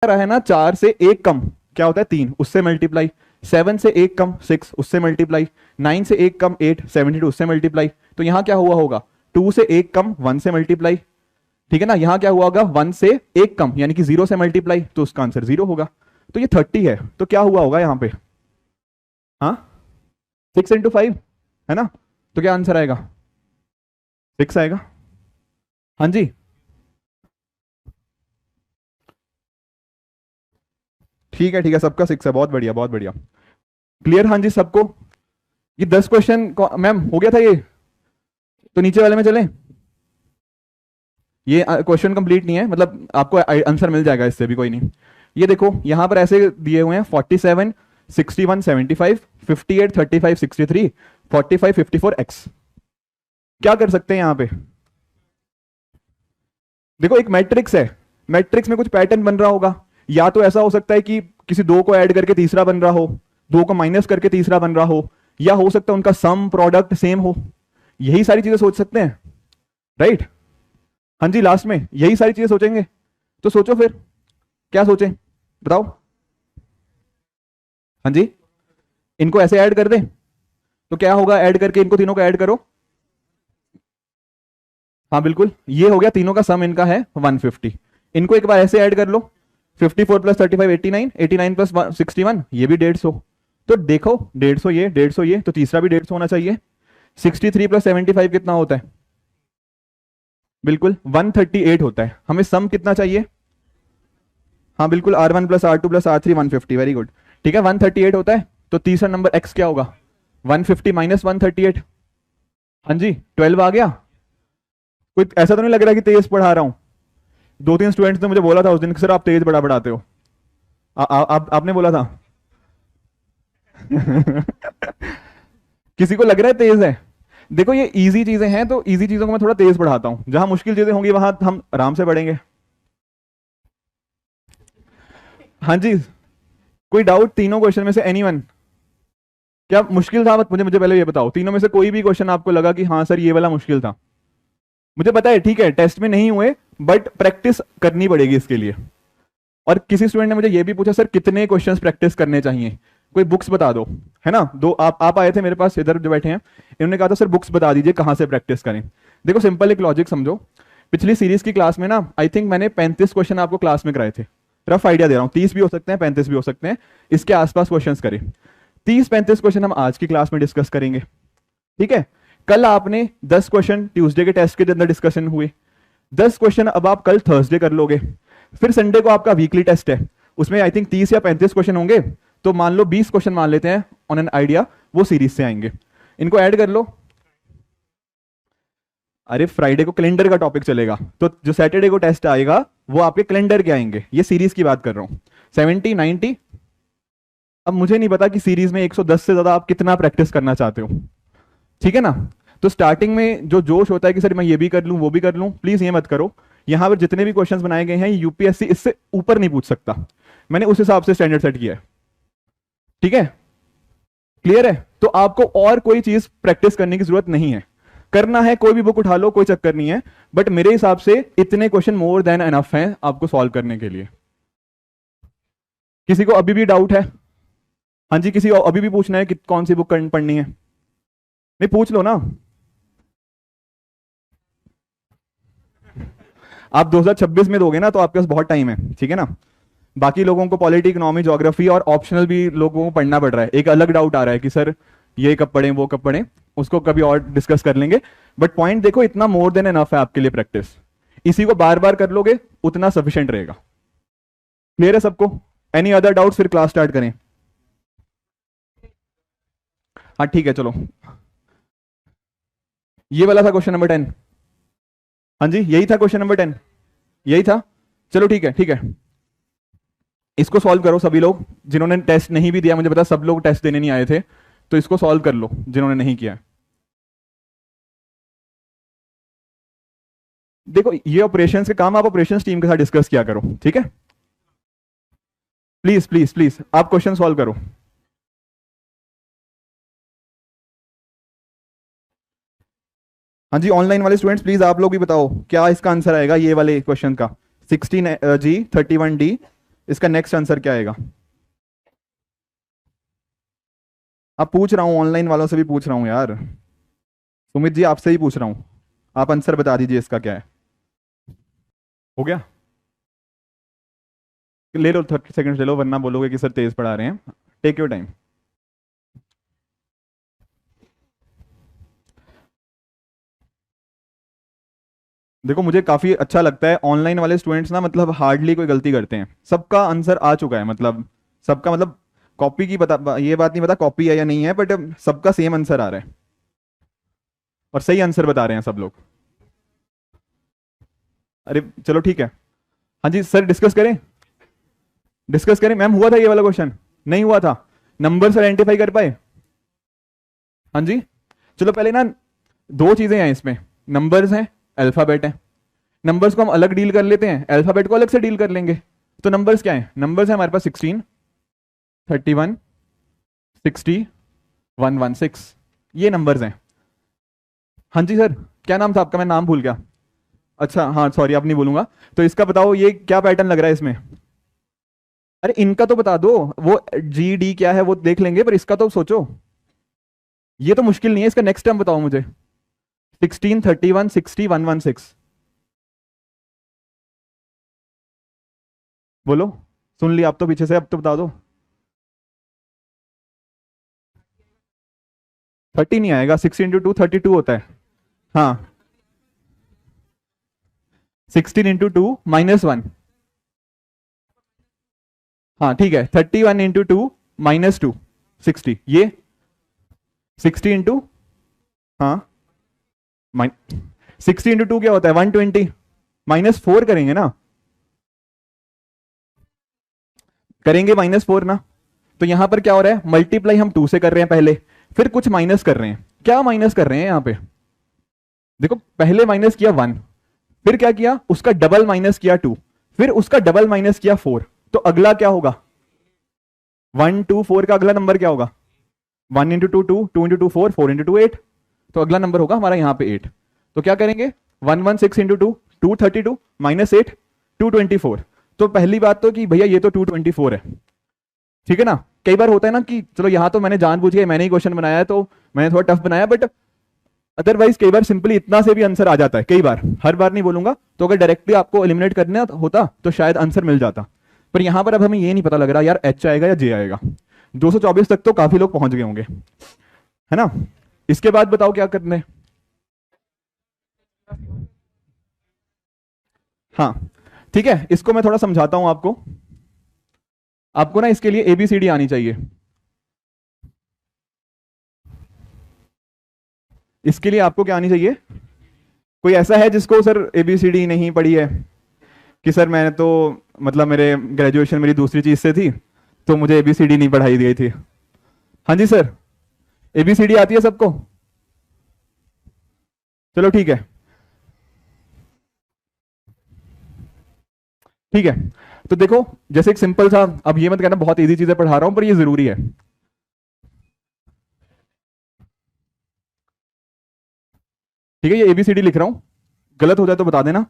रहा है ना, 4 से 1 कम क्या होता है 3, उससे मल्टीप्लाई, 7 से 1 कम 6 उससे मल्टीप्लाई, 9 से 1 कम 8 72 उससे मल्टीप्लाई। तो यहां क्या हुआ होगा, 2 से 1 कम 1 से मल्टीप्लाई, ठीक है ना। यहां क्या हुआ होगा, 1 से 1 कम यानी कि 0 से मल्टीप्लाई, तो उसका आंसर 0 होगा। तो ये 30 है, तो क्या हुआ होगा यहां पे, हाँ 6 × 5 है ना, तो क्या आंसर आएगा 6 आएगा। हाँ जी, ठीक है सबका 6 है, बहुत बढ़िया बहुत बढ़िया। क्लियर हाँ जी सबको। ये 10 क्वेश्चन मैम हो गया था ये, तो नीचे वाले में चलें। ये क्वेश्चन कंप्लीट नहीं है, मतलब आपको आंसर मिल जाएगा इससे भी, कोई नहीं। ये देखो यहां पर ऐसे दिए हुए हैं 47 61 75 58 35 63 45 54 x। क्या कर सकते हैं यहां पे, देखो एक मैट्रिक्स है, मैट्रिक्स में कुछ पैटर्न बन रहा होगा। या तो ऐसा हो सकता है कि किसी दो को ऐड करके तीसरा बन रहा हो, दो को माइनस करके तीसरा बन रहा हो, या हो सकता है उनका सम प्रोडक्ट सेम हो। यही सारी चीजें सोच सकते हैं, राइट। हाँ जी लास्ट में यही सारी चीजें सोचेंगे, तो सोचो फिर क्या सोचें, बताओ। हाँ जी, इनको ऐसे ऐड कर दें तो क्या होगा, ऐड करके इनको तीनों को ऐड करो। हाँ बिल्कुल, ये हो गया, तीनों का सम इनका है 150। इनको एक बार ऐसे ऐड कर लो, 54 + 35 89, 89 + 61 ये भी 150। तो देखो 150 ये 150 ये, तो तीसरा भी 150 होना चाहिए। 63 + 75 कितना होता है, बिल्कुल 138 होता है। हमें सम कितना चाहिए, हाँ बिल्कुल R1 + R2 + R3 150, very good. ठीक है 138 होता है, तो तीसरा नंबर x क्या होगा, 150 - 138। हाँ जी 12 आ गया। कोई ऐसा तो नहीं लग रहा कि तेज पढ़ा रहा हूं, दो तीन स्टूडेंट्स ने मुझे बोला था उस दिन, सर आप तेज बड़ा पढ़ाते हो। आपने बोला था। किसी को लग रहा है तेज है। देखो ये इजी चीजें हैं, तो इजी चीजों को मैं थोड़ा तेज पढ़ाता हूं, जहां मुश्किल चीजें होंगी वहां हम आराम से पढ़ेंगे। हाँ जी, कोई डाउट तीनों क्वेश्चन में से, एनीवन। क्या मुश्किल था, मुझे मुझे पहले ये बताओ, तीनों में से कोई भी क्वेश्चन आपको लगा कि हाँ सर ये वाला मुश्किल था। मुझे पता है, ठीक है टेस्ट में नहीं हुए, बट प्रैक्टिस करनी पड़ेगी इसके लिए। और किसी स्टूडेंट ने मुझे ये भी पूछा, सर कितने क्वेश्चंस प्रैक्टिस करने चाहिए, कोई बुक्स बता दो, है ना। दो आप आए थे मेरे पास, इधर जो बैठे हैं, इन्होंने कहा था सर बुक्स बता दीजिए कहां से प्रैक्टिस करें। देखो सिंपल एक लॉजिक समझो, पिछली सीरीज की क्लास में ना आई थिंक मैंने 35 क्वेश्चन आपको क्लास में कराए थे। रफ आइडिया दे रहा हूँ, 30 भी हो सकते हैं 35 भी हो सकते हैं, इसके आसपास क्वेश्चन करें। 30-35 क्वेश्चन हम आज की क्लास में डिस्कस करेंगे, ठीक है। कल आपने 10 क्वेश्चन ट्यूसडे के टेस्ट के अंदर डिस्कशन हुए, 10 क्वेश्चन अब आप कल थर्सडे कर लोगे। फिर संडे को आपका वीकली टेस्ट है, उसमें आई थिंक 30 या 35 क्वेश्चन होंगे, तो मान लो 20 क्वेश्चन मान लेते हैं ऑन एन आइडिया, वो सीरीज से आएंगे। इनको ऐड कर लो। अरे फ्राइडे को कैलेंडर का टॉपिक चलेगा, तो जो सैटरडे को टेस्ट आएगा वो आपके कैलेंडर के आएंगे, ये सीरीज की बात कर रहा हूं। 70 90। अब मुझे नहीं पता कि सीरीज में 110 से ज्यादा आप कितना प्रैक्टिस करना चाहते हो, ठीक है ना। तो स्टार्टिंग में जो जोश होता है कि सर मैं ये भी कर लूं वो भी कर लूं, प्लीज ये मत करो। यहां पर जितने भी क्वेश्चंस बनाए गए हैं यूपीएससी इससे ऊपर नहीं पूछ सकता, मैंने उस हिसाब से स्टैंडर्ड सेट किया है, ठीक है। क्लियर है, तो आपको और कोई चीज प्रैक्टिस करने की जरूरत नहीं है। करना है कोई भी बुक उठा लो, कोई चक्कर नहीं है, बट मेरे हिसाब से इतने क्वेश्चन मोर देन एनफ हैं आपको सॉल्व करने के लिए। किसी को अभी भी डाउट है, हाँ जी किसी को अभी भी पूछना है कि कौन सी बुक पढ़नी है, नहीं पूछ लो ना। आप 2026 में दोगे ना, तो आपके पास बहुत टाइम है, ठीक है ना। बाकी लोगों को पॉलिटी इकोनॉमी ज्योग्राफी और ऑप्शनल भी लोगों को पढ़ना पड़ रहा है। एक अलग डाउट आ रहा है कि सर ये कब पढ़ें वो कब पढ़ें, उसको कभी और डिस्कस कर लेंगे। बट पॉइंट देखो, इतना मोर देन एनफ है आपके लिए प्रैक्टिस, इसी को बार बार कर लोगे उतना सफिशिएंट रहेगा। क्लियर है सबको, एनी अदर डाउट, फिर क्लास स्टार्ट करें। हाँ ठीक है चलो, ये वाला था क्वेश्चन नंबर 10। हाँ जी यही था क्वेश्चन नंबर 10, यही था। चलो ठीक है ठीक है, इसको सॉल्व करो सभी लोग, जिन्होंने टेस्ट नहीं भी दिया, मुझे पता सब लोग टेस्ट देने नहीं आए थे, तो इसको सॉल्व कर लो जिन्होंने नहीं किया। देखो ये ऑपरेशंस के काम आप ऑपरेशंस टीम के साथ डिस्कस किया करो, ठीक है। प्लीज प्लीज प्लीज आप क्वेश्चन सॉल्व करो। हाँ जी ऑनलाइन वाले स्टूडेंट्स प्लीज आप लोग भी बताओ क्या इसका आंसर आएगा ये वाले क्वेश्चन का, 16 जी 31 डी इसका नेक्स्ट आंसर क्या आएगा? आप पूछ रहा हूं, ऑनलाइन वालों से भी पूछ रहा हूं यार, सुमित जी आपसे ही पूछ रहा हूं, आप आंसर बता दीजिए इसका क्या है। हो गया? ले लो 30 सेकंड ले लो, वरना बोलोगे कि सर तेज पढ़ा रहे हैं। Take your time. देखो मुझे काफी अच्छा लगता है, ऑनलाइन वाले स्टूडेंट्स ना मतलब हार्डली कोई गलती करते हैं, सबका आंसर आ चुका है, मतलब सबका मतलब कॉपी की पता, ये बात नहीं पता कॉपी है या नहीं है, बट सबका सेम आंसर आ रहा है और सही आंसर बता रहे हैं सब लोग। अरे चलो ठीक है। हाँ जी सर, डिस्कस करें, डिस्कस करें। मैम हुआ था ये वाला क्वेश्चन? नहीं हुआ था? नंबर्स आइडेंटिफाई कर पाए? हाँ जी। चलो पहले ना दो चीजें हैं इसमें, नंबर्स हैं, अल्फाबेट है। नंबर्स को हम अलग डील कर लेते हैं, अल्फाबेट को अलग से डील कर लेंगे। तो नंबर्स क्या है? नंबर्स है हमारे पास 16, 31, 60, 116, ये नंबर्स हैं। हाँ जी सर, क्या नाम था आपका? मैं नाम भूल गया। अच्छा हाँ सॉरी, आप नहीं बोलूंगा। तो इसका बताओ ये क्या पैटर्न लग रहा है इसमें? अरे इनका तो बता दो, वो जी डी क्या है वो देख लेंगे, पर इसका तो सोचो। ये तो मुश्किल नहीं है, इसका नेक्स्ट टर्म बताओ मुझे। 16, 31, 60, 116। बोलो, सुन लिया आप तो पीछे से, अब तो बता दो। 30 नहीं आएगा, 6 × 2 32 होता है। हाँ 16 × 2 -1। हाँ ठीक है, 31 × 2 -2 60, ये 60 × हाँ 60 × 2 क्या होता है? 120, -4 करेंगे ना, करेंगे -4 ना। तो यहां पर क्या हो रहा है? मल्टीप्लाई हम 2 से कर रहे हैं पहले, फिर कुछ माइनस कर रहे हैं। क्या माइनस कर रहे हैं यहां पे? देखो पहले माइनस किया 1, फिर क्या किया? उसका डबल माइनस किया 2, फिर उसका डबल माइनस किया 4। तो अगला क्या होगा? 1 2 4 का अगला नंबर क्या होगा? 1 × 2 2, 2 × 2 4, 4 × 2 8। तो अगला नंबर होगा हमारा यहाँ पे 8। तो क्या करेंगे? 116 × 2 232 -8 224। तो पहली बात तो कि भैया ये तो 224 है, ठीक है ना। कई बार होता है ना कि चलो यहाँ तो मैंने जानबूझ के मैंने ही क्वेश्चन बनाया है तो मैंने थोड़ा टफ बनाया, बट अदरवाइज कई बार सिंपली इतना से भी आंसर आ जाता है, कई बार, हर बार नहीं बोलूंगा। तो अगर डायरेक्टली आपको एलिमिनेट करना होता तो शायद आंसर मिल जाता, पर यहां पर अब हमें ये नहीं पता लग रहा यार एच आएगा या जे आएगा। 224 तक तो काफी लोग पहुंच गए होंगे, है ना। इसके बाद बताओ क्या करना है? हाँ ठीक है, इसको मैं थोड़ा समझाता हूं आपको। आपको ना इसके लिए एबीसीडी आनी चाहिए। इसके लिए आपको क्या आनी चाहिए? कोई ऐसा है जिसको सर एबीसीडी नहीं पढ़ी है कि सर मैंने तो मतलब मेरे ग्रेजुएशन मेरी दूसरी चीज से थी तो मुझे एबीसीडी नहीं पढ़ाई दी गई थी? हाँ जी सर, एबीसीडी आती है सबको? चलो ठीक है, ठीक है। तो देखो जैसे एक सिंपल सा, अब ये मत कहना बहुत इजी चीजें पढ़ा रहा हूं, पर ये जरूरी है। ठीक है, ये एबीसीडी लिख रहा हूं, गलत हो जाए तो बता देना।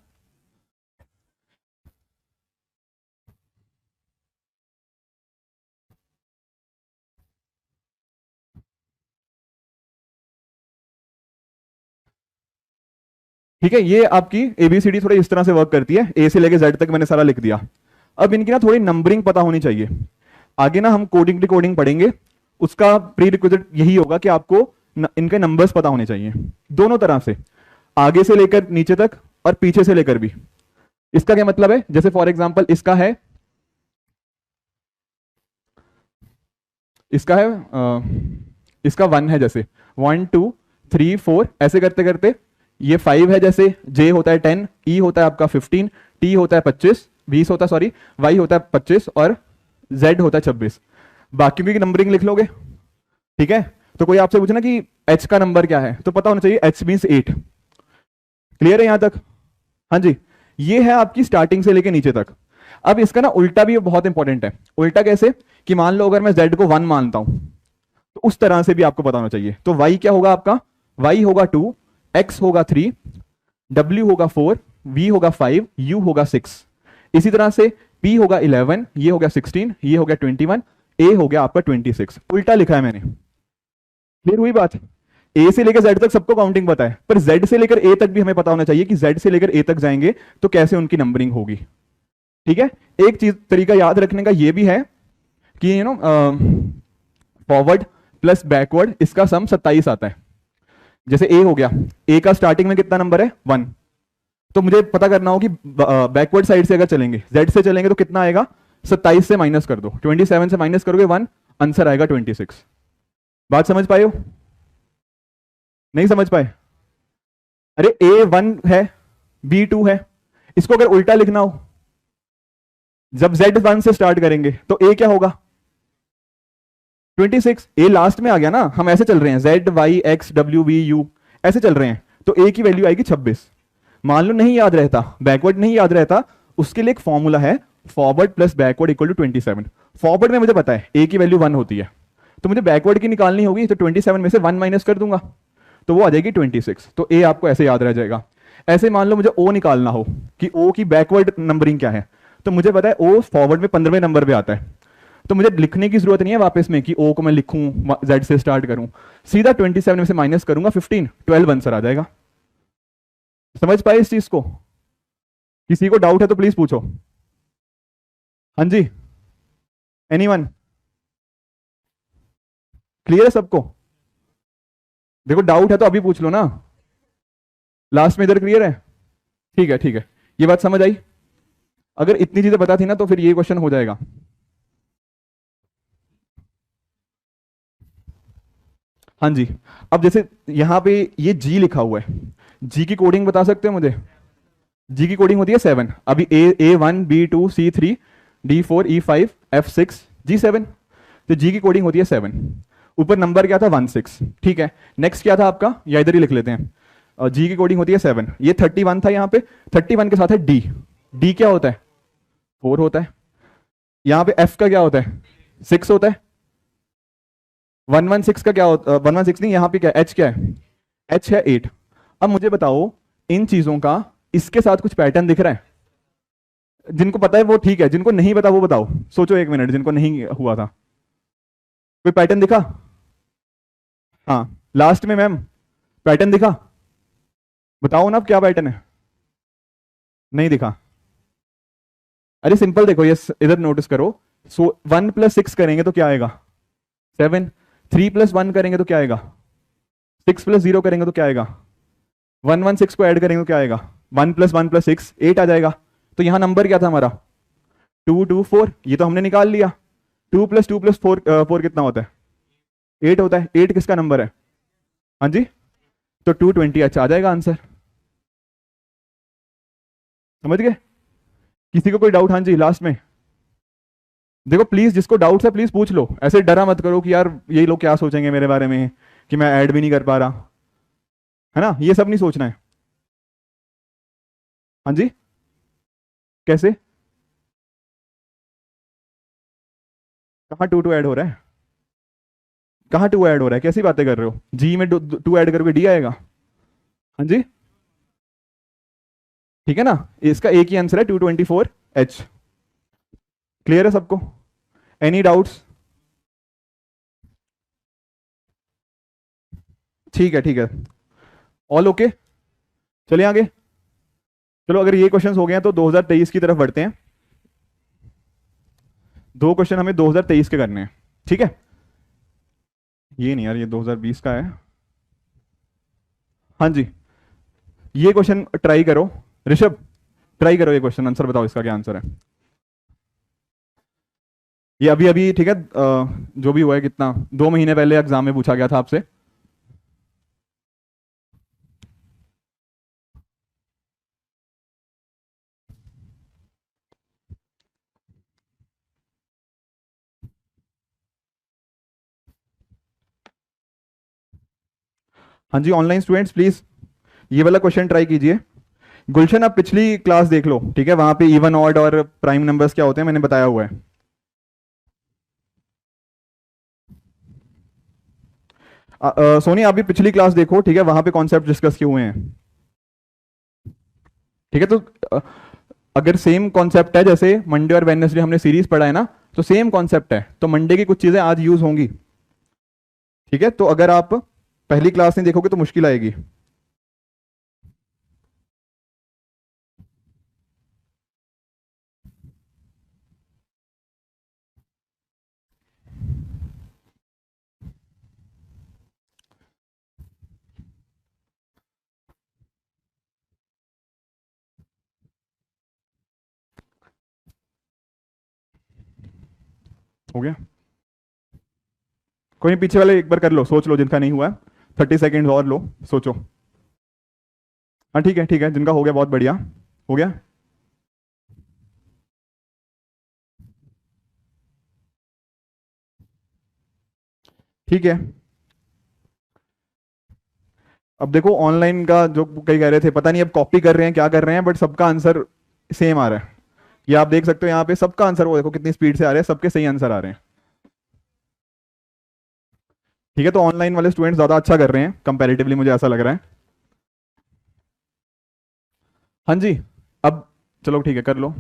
ठीक है, ये आपकी एबीसीडी थोड़ी इस तरह से वर्क करती है, ए से लेके जेड तक मैंने सारा लिख दिया। अब इनकी ना थोड़ी नंबरिंग पता होनी चाहिए। आगे ना हम कोडिंग डिकोडिंग पढ़ेंगे, उसका प्री रिक्विजिट यही होगा कि आपको इनके नंबर्स पता होने चाहिए, दोनों तरह से, आगे से लेकर नीचे तक और पीछे से लेकर भी। इसका क्या मतलब है? जैसे फॉर एग्जाम्पल इसका है, इसका है इसका 1 है, जैसे 1 2 3 4 ऐसे करते करते ये 5 है, जैसे जे होता है 10, ई होता है आपका 15, टी होता है 25, 20 होता है सॉरी, वाई होता है 25 और जेड होता है 26। बाकी की नंबरिंग लिख लोगे, ठीक है। तो कोई आपसे पूछे ना कि एच का नंबर क्या है, तो पता होना चाहिए एच मीन्स 8। क्लियर है यहां तक? हाँ जी, ये है आपकी स्टार्टिंग से लेके नीचे तक। अब इसका ना उल्टा भी बहुत इंपॉर्टेंट है। उल्टा कैसे? कि मान लो अगर मैं z को 1 मानता हूं तो उस तरह से भी आपको पता होना चाहिए। तो y क्या होगा आपका? y होगा 2, x होगा 3, w होगा 4, v होगा 5, u होगा 6। इसी तरह से P होगा 11, ये हो गया 16, ये हो गया 21, A हो गया आपका 26। उल्टा लिखा है मैंने। क्लियर हुई बात? A से लेकर Z तक सबको काउंटिंग पता है, पर Z से लेकर A तक भी हमें पता होना चाहिए कि Z से लेकर A तक जाएंगे तो कैसे उनकी नंबरिंग होगी। ठीक है, एक चीज तरीका याद रखने का ये भी है कि फॉरवर्ड प्लस बैकवर्ड इसका सम 27 आता है। जैसे A हो गया, A का स्टार्टिंग में कितना नंबर है 1, तो मुझे पता करना हो कि बैकवर्ड साइड से अगर चलेंगे, Z से चलेंगे तो कितना आएगा, 27 से माइनस कर दो, 27 से माइनस करोगे 1, आंसर आएगा 26। बात समझ पाए हो? नहीं समझ पाए? अरे A1 है, B2 है, इसको अगर उल्टा लिखना हो, जब Z1 से स्टार्ट करेंगे तो A क्या होगा 26, A लास्ट में आ गया ना, हम ऐसे चल रहे हैं Z Y X W V U ऐसे चल रहे हैं, तो A की वैल्यू आएगी 26। मान लो नहीं याद रहता, बैकवर्ड नहीं याद रहता, उसके लिए एक फॉर्मूला है forward plus backward equal to 27। Forward में मुझे पता है A की वैल्यू 1 होती है, तो मुझे बैकवर्ड की निकालनी होगी, तो 27 में से 1 माइनस कर दूंगा तो वो आ जाएगी 26। तो A आपको ऐसे याद रह जाएगा। ऐसे मान लो मुझे O निकालना हो कि O की बैकवर्ड नंबरिंग क्या है, तो मुझे पता है O फॉरवर्ड में 15वें नंबर पे आता है, तो मुझे लिखने की जरूरत नहीं है वापस में कि O को मैं लिखूं Z से स्टार्ट करूं, सीधा 27 में से माइनस करूंगा 15, 12 आंसर आ जाएगा। समझ पाए इस चीज को? किसी को डाउट है तो प्लीज पूछो। हाँ जी, एनीवन? क्लियर है सबको? देखो डाउट है तो अभी पूछ लो ना, लास्ट में इधर क्लियर है? ठीक है ठीक है, ये बात समझ आई? अगर इतनी चीजें पता थी ना तो फिर ये क्वेश्चन हो जाएगा। हाँ जी, अब जैसे यहां पे ये G लिखा हुआ है, G की कोडिंग बता सकते हो मुझे? G की कोडिंग होती है 7, अभी A1 B2 C3 D4 E5 F6 G7, तो G की कोडिंग होती है 7। ऊपर नंबर क्या था 16, ठीक है। नेक्स्ट क्या था आपका, या इधर ही लिख लेते हैं, G की कोडिंग होती है 7, ये 31 था यहाँ पे, 31 के साथ है D, D क्या होता है 4 होता है। यहाँ पे F का क्या होता है 6 होता है। 116 का क्या होता है, 116 नहीं, यहाँ पे क्या H क्या है, H है 8। अब मुझे बताओ इन चीजों का इसके साथ कुछ पैटर्न दिख रहा है? जिनको पता है वो ठीक है, जिनको नहीं पता वो बताओ, सोचो एक मिनट, जिनको नहीं हुआ था कोई पैटर्न दिखा? हाँ लास्ट में मैम पैटर्न दिखा, बताओ ना अब क्या पैटर्न है। नहीं दिखा? अरे सिंपल देखो, ये इधर नोटिस करो, सो 1 + 6 करेंगे तो क्या आएगा 7, 3 + 1 करेंगे तो क्या आएगा 6 + 0 करेंगे तो क्या आएगा 116 को ऐड करेंगे तो क्या आएगा 1 + 1 + 6 8 आ जाएगा। तो यहां नंबर क्या था हमारा 2 2 4, ये तो हमने निकाल लिया। 2 + 2 + 4 4 कितना होता है 8 होता है। 8 किसका नंबर है? हाँ जी, तो 220 अच्छा आ जाएगा आंसर। समझ गए? किसी को कोई डाउट? हाँ जी लास्ट में। देखो प्लीज जिसको डाउट है प्लीज पूछ लो, ऐसे डरा मत करो कि यार ये लोग क्या सोचेंगे मेरे बारे में कि मैं ऐड भी नहीं कर पा रहा, है ना, ये सब नहीं सोचना है। हाँ जी, कैसे? कहाँ 2 2 ऐड हो रहा है? कहाँ 2 ऐड हो रहा है? कैसी बातें कर रहे हो? जी में 2 ऐड करोगे डी आएगा। हाँ जी, ठीक है ना, इसका एक ही आंसर है 224H। क्लियर है सबको? Any doubts? ठीक है ठीक है, ऑल ओके। चलिए आगे। चलो अगर ये क्वेश्चंस हो गए हैं तो 2023 की तरफ बढ़ते हैं। 2 क्वेश्चन हमें 2023 के करने हैं, ठीक है? ये नहीं यार, ये 2020 का है। हाँ जी, ये क्वेश्चन ट्राई करो ऋषभ, ट्राई करो ये क्वेश्चन, आंसर बताओ इसका क्या आंसर है। ये अभी अभी ठीक है, जो भी हुआ है, कितना 2 महीने पहले एग्जाम में पूछा गया था आपसे। हाँ जी, ऑनलाइन स्टूडेंट्स प्लीज ये वाला क्वेश्चन ट्राई कीजिए। गुलशन आप पिछली क्लास देख लो, ठीक है, वहां पे इवन ऑड और प्राइम नंबर्स क्या होते हैं मैंने बताया हुआ है। सोनी आप भी पिछली क्लास देखो, ठीक है, वहां पे कॉन्सेप्ट डिस्कस किए हुए हैं, ठीक है। तो अगर सेम कॉन्सेप्ट है, जैसे मंडे और वेडनेसडे हमने सीरीज पढ़ा है ना, तो सेम कॉन्सेप्ट है, तो मंडे की कुछ चीजें आज यूज होंगी। ठीक है, तो अगर आप पहली क्लास नहीं देखोगे तो मुश्किल आएगी। हो गया? कोई नहीं, पीछे वाले एक बार कर लो, सोच लो जिनका नहीं हुआ है, 30 सेकेंड और लो, सोचो। हाँ ठीक है ठीक है, जिनका हो गया बहुत बढ़िया। हो गया? ठीक है। अब देखो ऑनलाइन का जो कई कह रहे थे, पता नहीं अब कॉपी कर रहे हैं क्या कर रहे हैं, बट सबका आंसर सेम आ रहा है। ये आप देख सकते हो यहाँ पे सबका आंसर, वो देखो कितनी स्पीड से आ रहे हैं, सबके सही आंसर आ रहे हैं। ठीक है, तो ऑनलाइन वाले स्टूडेंट्स ज्यादा अच्छा कर रहे हैं कंपैरेटिवली, मुझे ऐसा लग रहा है। हाँ जी। अब चलो ठीक है, कर लो।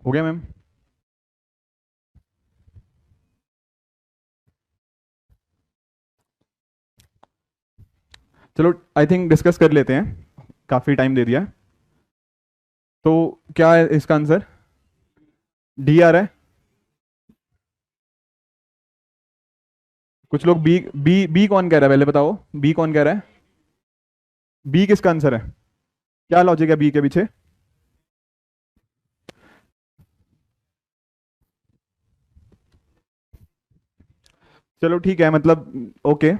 हो गया मैम? चलो आई थिंक डिस्कस कर लेते हैं, काफी टाइम दे दिया है। तो क्या है इसका आंसर? डी आ रहा है। कुछ लोग बी, बी कौन कह रहा है पहले बताओ, बी कौन कह रहा है? बी किसका आंसर है? क्या लॉजिक है बी के पीछे? चलो ठीक है, मतलब ओके,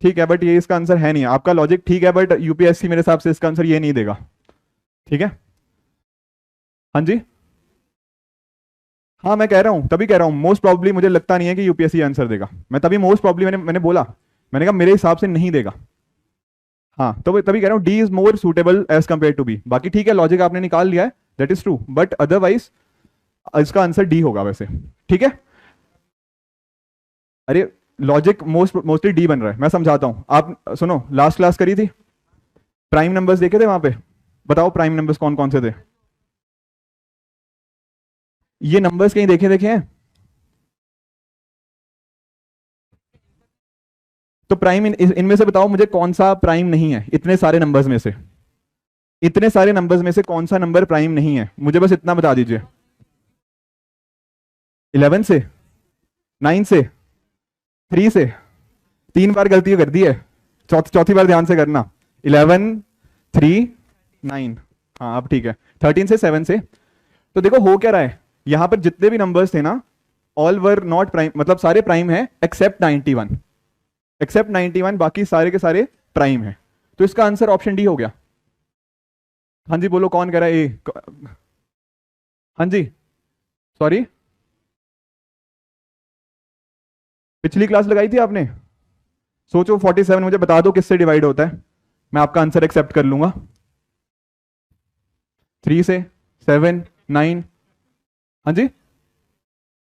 ठीक है, बट ये इसका आंसर है नहीं। आपका लॉजिक ठीक है, बट यूपीएससी मेरे हिसाब से इसका आंसर ये नहीं देगा। ठीक है। हाँ जी। हाँ मैं कह रहा हूँ, तभी कह रहा हूँ मोस्ट प्रॉब्ली, मुझे लगता नहीं है कि यूपीएससी आंसर देगा। मैं तभी मोस्ट प्रॉब्ली मैंने बोला, मैंने कहा मेरे हिसाब से नहीं देगा। हाँ तो तभी कह रहा हूँ D is more suitable as compare to B. बाकी ठीक है, लॉजिक आपने निकाल लिया है, that is true, but otherwise इसका आंसर डी होगा वैसे। ठीक है। अरे लॉजिक मोस्टली डी बन रहा है, मैं समझाता हूँ, आप सुनो। लास्ट क्लास करी थी, प्राइम नंबर्स देखे थे वहां पे? बताओ प्राइम नंबर्स कौन कौन से थे? ये नंबर्स कहीं देखे देखे हैं? तो प्राइम इनमें से बताओ मुझे कौन सा प्राइम नहीं है, इतने सारे नंबर्स में से, इतने सारे नंबर्स में से कौन सा नंबर प्राइम नहीं है, मुझे बस इतना बता दीजिए। 11 से, 9 से, 3 से। 3 बार गलती कर दी है, चौथी बार ध्यान से करना। 11, 3, 9। हाँ अब ठीक है। 13 से, 7 से। तो देखो हो क्या रहा है, यहां पर जितने भी नंबर्स थे ना, ऑल वर नॉट प्राइम, मतलब सारे प्राइम है एक्सेप्ट 91। एक्सेप्ट 91, बाकी सारे के सारे प्राइम है। तो इसका आंसर ऑप्शन डी हो गया। हाँ जी बोलो, कौन कह रहा है ए? हाँ जी। सॉरी, पिछली क्लास लगाई थी आपने? सोचो 47 मुझे बता दो किससे डिवाइड होता है, मैं आपका आंसर एक्सेप्ट कर लूंगा। 3 से, 7, 9। हाँ जी,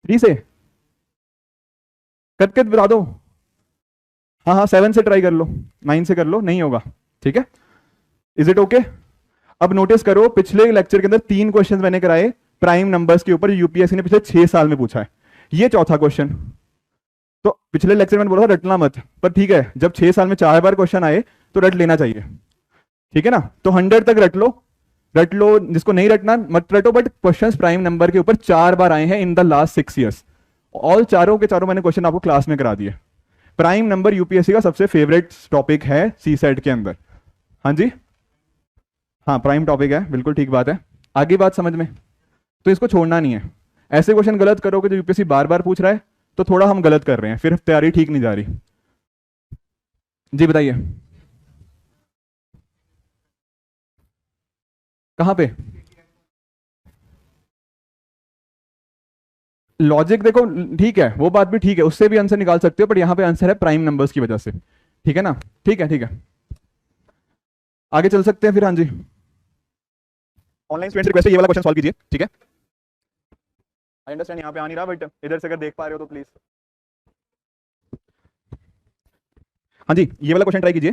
3 से कट कट बता दो। हाँ हाँ 7 से ट्राई कर लो, 9 से कर लो, नहीं होगा। ठीक है, इज इट ओके? अब नोटिस करो, पिछले लेक्चर के अंदर 3 क्वेश्चन मैंने कराए प्राइम नंबर्स के ऊपर, यूपीएससी ने पिछले 6 साल में पूछा है। ये चौथा क्वेश्चन। तो पिछले लेक्चर में बोला था रटना मत, पर ठीक है, जब 6 साल में 4 बार क्वेश्चन आए तो रट लेना चाहिए। ठीक है ना, तो 100 तक रट लो, रट लो, जिसको नहीं रटना मत रटो, बट क्वेश्चंस प्राइम नंबर के ऊपर 4 बार आए हैं in the last 6 years. All चारों के चारों मैंने क्वेश्चन आपको क्लास में करा दिए। प्राइम नंबर यूपीएससी का सबसे फेवरेट टॉपिक है सी सेट के अंदर। हाँ जी, हाँ प्राइम टॉपिक है, बिल्कुल ठीक बात है। आगे बात समझ में? तो इसको छोड़ना नहीं है। ऐसे क्वेश्चन गलत करोगे जो यूपीएससी बार बार पूछ रहा है, तो थोड़ा हम गलत कर रहे हैं, फिर तैयारी ठीक नहीं जा रही। जी बताइए, कहाँ पे? लॉजिक देखो, ठीक है वो बात भी ठीक है, उससे भी आंसर निकाल सकते हो, पर यहां पे आंसर है प्राइम नंबर्स की वजह से। ठीक है ना? ठीक है ठीक है, आगे चल सकते हैं फिर। हाँ जी, ऑनलाइन स्टूडेंट्स रिक्वेस्ट है ये वाला क्वेश्चन सॉल्व कीजिए, ठीक है। आई अंडरस्टैंड यहाँ पे आ नहीं रहा, बट इधर से अगर देख पा रहे हो तो प्लीज। हाँ जी, ये वाला क्वेश्चन ट्राई कीजिए,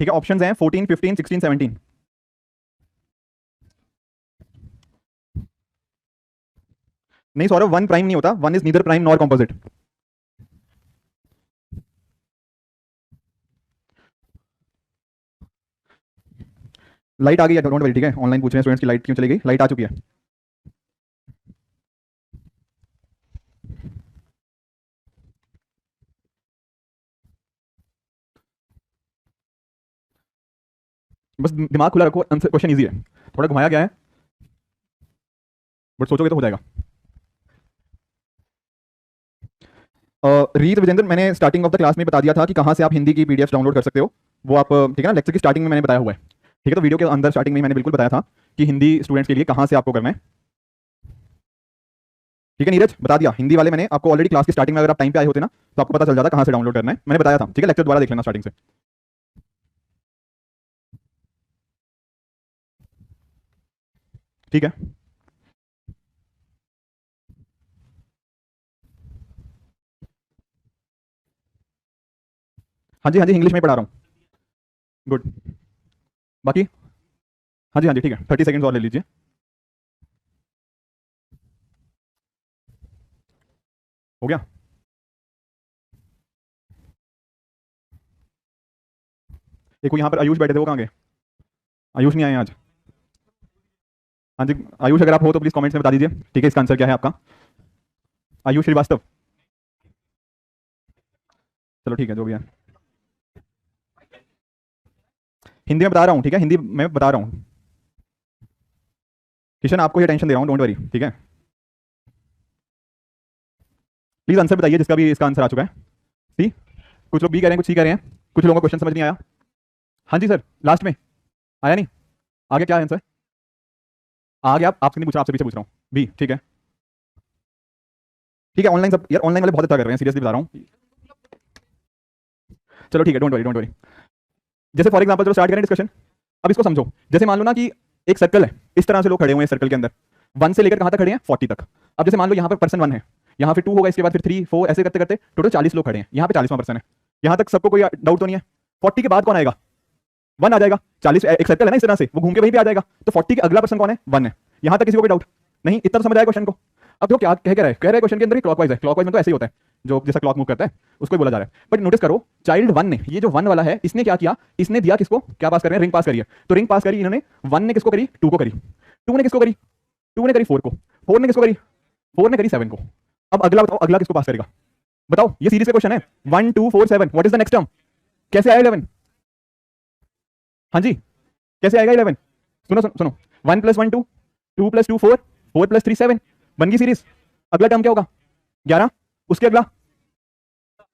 ठीक है। ऑप्शंस हैं 14, 15, 16, 17। नहीं सौरभ, वन प्राइम नहीं होता, one is neither prime nor composite. Light आ गई है, डोंट वरी, ठीक है। ऑनलाइन पूछ रहे हैं स्टूडेंट्स की लाइट क्यों चली गई, लाइट आ चुकी है। बस दिमाग खुला रखो, आंसर क्वेश्चन इजी है, थोड़ा घुमाया गया है, बट सोचोगे तो हो जाएगा। रीत विजेंद्र, मैंने स्टार्टिंग ऑफ द क्लास में बता दिया था कि कहाँ से आप हिंदी की पीडीएफ डाउनलोड कर सकते हो, वो आप ठीक है ना, लेक्चर की स्टार्टिंग में मैंने बताया हुआ है, ठीक है। तो वीडियो के अंदर स्टार्टिंग में मैंने बिल्कुल बताया था कि हिंदी स्टूडेंट्स के लिए कहाँ से आपको करना है, ठीक है। नीरज बता दिया, हिंदी वाले मैंने आपको ऑलरेडी क्लास की स्टार्टिंग में, अगर आप टाइम पे आए होते ना तो आपको पता चल जाता कहाँ से डाउनलोड करना है, मैंने बताया था, ठीक है। लेक्चर दोबारा देख लेना स्टार्टिंग से, ठीक है। हाँ जी हाँ जी, इंग्लिश में पढ़ा रहा हूँ, गुड। बाकी हाँ जी हाँ जी, ठीक है, 30 सेकंड्स और ले लीजिए। हो गया। देखो यहाँ पर आयुष बैठे थे, वो कहाँ गए? आयुष नहीं आए आज। हाँ जी आयुष, अगर आप हो तो प्लीज कमेंट्स में बता दीजिए, ठीक है, इसका आंसर क्या है आपका। आयुष श्रीवास्तव, चलो ठीक है, जो भी है। हिंदी में बता रहा हूँ, ठीक है, हिंदी में बता रहा हूँ। किशन आपको ये टेंशन दे रहा हूँ, डोंट वरी, ठीक है। प्लीज आंसर बताइए जिसका भी इसका आंसर आ चुका है। सी, कुछ लोग बी कह रहे हैं, कुछ सी कह रहे हैं, कुछ लोगों को क्वेश्चन समझ नहीं आया। हाँ जी सर, लास्ट में आया नहीं, आगे क्या है आंसर? आ गया, आपसे नहीं पूछ रहा, आपसे पीछे पूछ रहा हूँ, बी, ठीक है। ठीक है, ऑनलाइन सब यार, ऑनलाइन वाले बहुत अच्छा कर रहे हैं, सीरियसली बता रहा हूँ। चलो ठीक है, डोंट वरी डोंट वरी। जैसे फॉर एग्जांपल चलो स्टार्ट करें डिस्कशन। अब इसको समझो, जैसे मान लो ना कि एक सर्कल है, इस तरह से लोग खड़े हुए हैं सर्कल के अंदर, 1 से लेकर कहां तक खड़े हैं? 40 तक। अब जैसे मान लो यहाँ पर पर्सन 1 है, यहाँ फिर 2 होगा, इसके बाद फिर 3, 4, ऐसे करते करते टोटल 40 लोग खड़े हैं, यहाँ पे 40वां पर्सन है। यहाँ तक सबको कोई डाउट तो नहीं है? 40 के बाद कौन आएगा? 1 आ जाएगा। 40 एक सर्कल है ना, इस तरह से वो घूम के वहीं पे आ जाएगा, तो 40 के अगला पर्सन कौन है? 1 है। यहाँ तक किसी को कोई डाउट नहीं? इतना तो समझ आया क्वेश्चन को। अब देखो क्या कह रहा है, क्वेश्चन के अंदर क्लॉकवाइज है, क्लॉकवाइज में तो ऐसे ही होता है, जो जैसा क्लॉक मूव करता है उसको ही बोला जा रहा है। बट नोटिस करो, चाइल्ड 1 ने, ये जो 1 वाला है, इसने क्या किया? इसने दिया किसको? क्या पास कर रहे हैं? रिंग पास करी है। तो रिंग पास करी इन्होंने, 1 ने किसको करी? 2 को करी। 2 ने किसको करी? 2 ने करी 4 को। 4 ने किसको करी? 4 ने करी 7 को। अब अगला बताओ, अगला किसको पास करेगा? बताओ, ये सीरीज का क्वेश्चन है। 1 2 4 7, what is the next term? कैसे आया 11? हाँ जी, कैसे आएगा 11? सुनो सुनो सुनो, 1 + 1 2, 2 + 2 4, 4 + 3 7, बन गई सीरीज। अगला टर्म क्या होगा? 11। उसके अगला,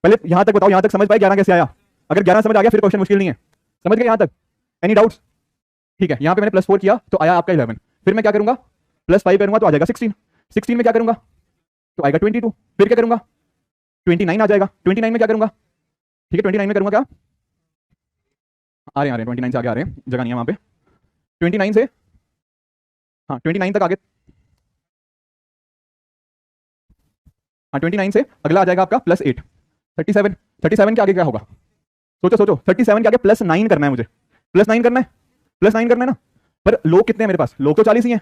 पहले यहां तक बताओ, यहां तक समझ पाए 11 कैसे आया? अगर 11 समझ आ गया फिर क्वेश्चन मुश्किल नहीं है, समझ गए यहां तक? Any doubts? ठीक है, यहां पे मैंने +4 किया तो आया आपका 11। फिर मैं क्या करूंगा? +5 करूंगा तो आ जाएगा 16। 16 में क्या करूंगा? तो आएगा 22। फिर क्या करूंगा? 29 आ जाएगा। 29 में क्या करूंगा? ठीक है, 29 में करूंगा क्या? आ रहे हैं 29 से आगे आ रहे हैं, जगह नहीं है वहां पे। 29 से, हाँ 29 तक आगे, हाँ 29 से अगला आ जाएगा आपका +8, 37। 37 के आगे क्या होगा? सोचो सोचो, 37 के आगे +9 करना है मुझे, +9 करना है, +9 करना है ना। पर लोग कितने हैं मेरे पास? लोग तो 40 ही हैं,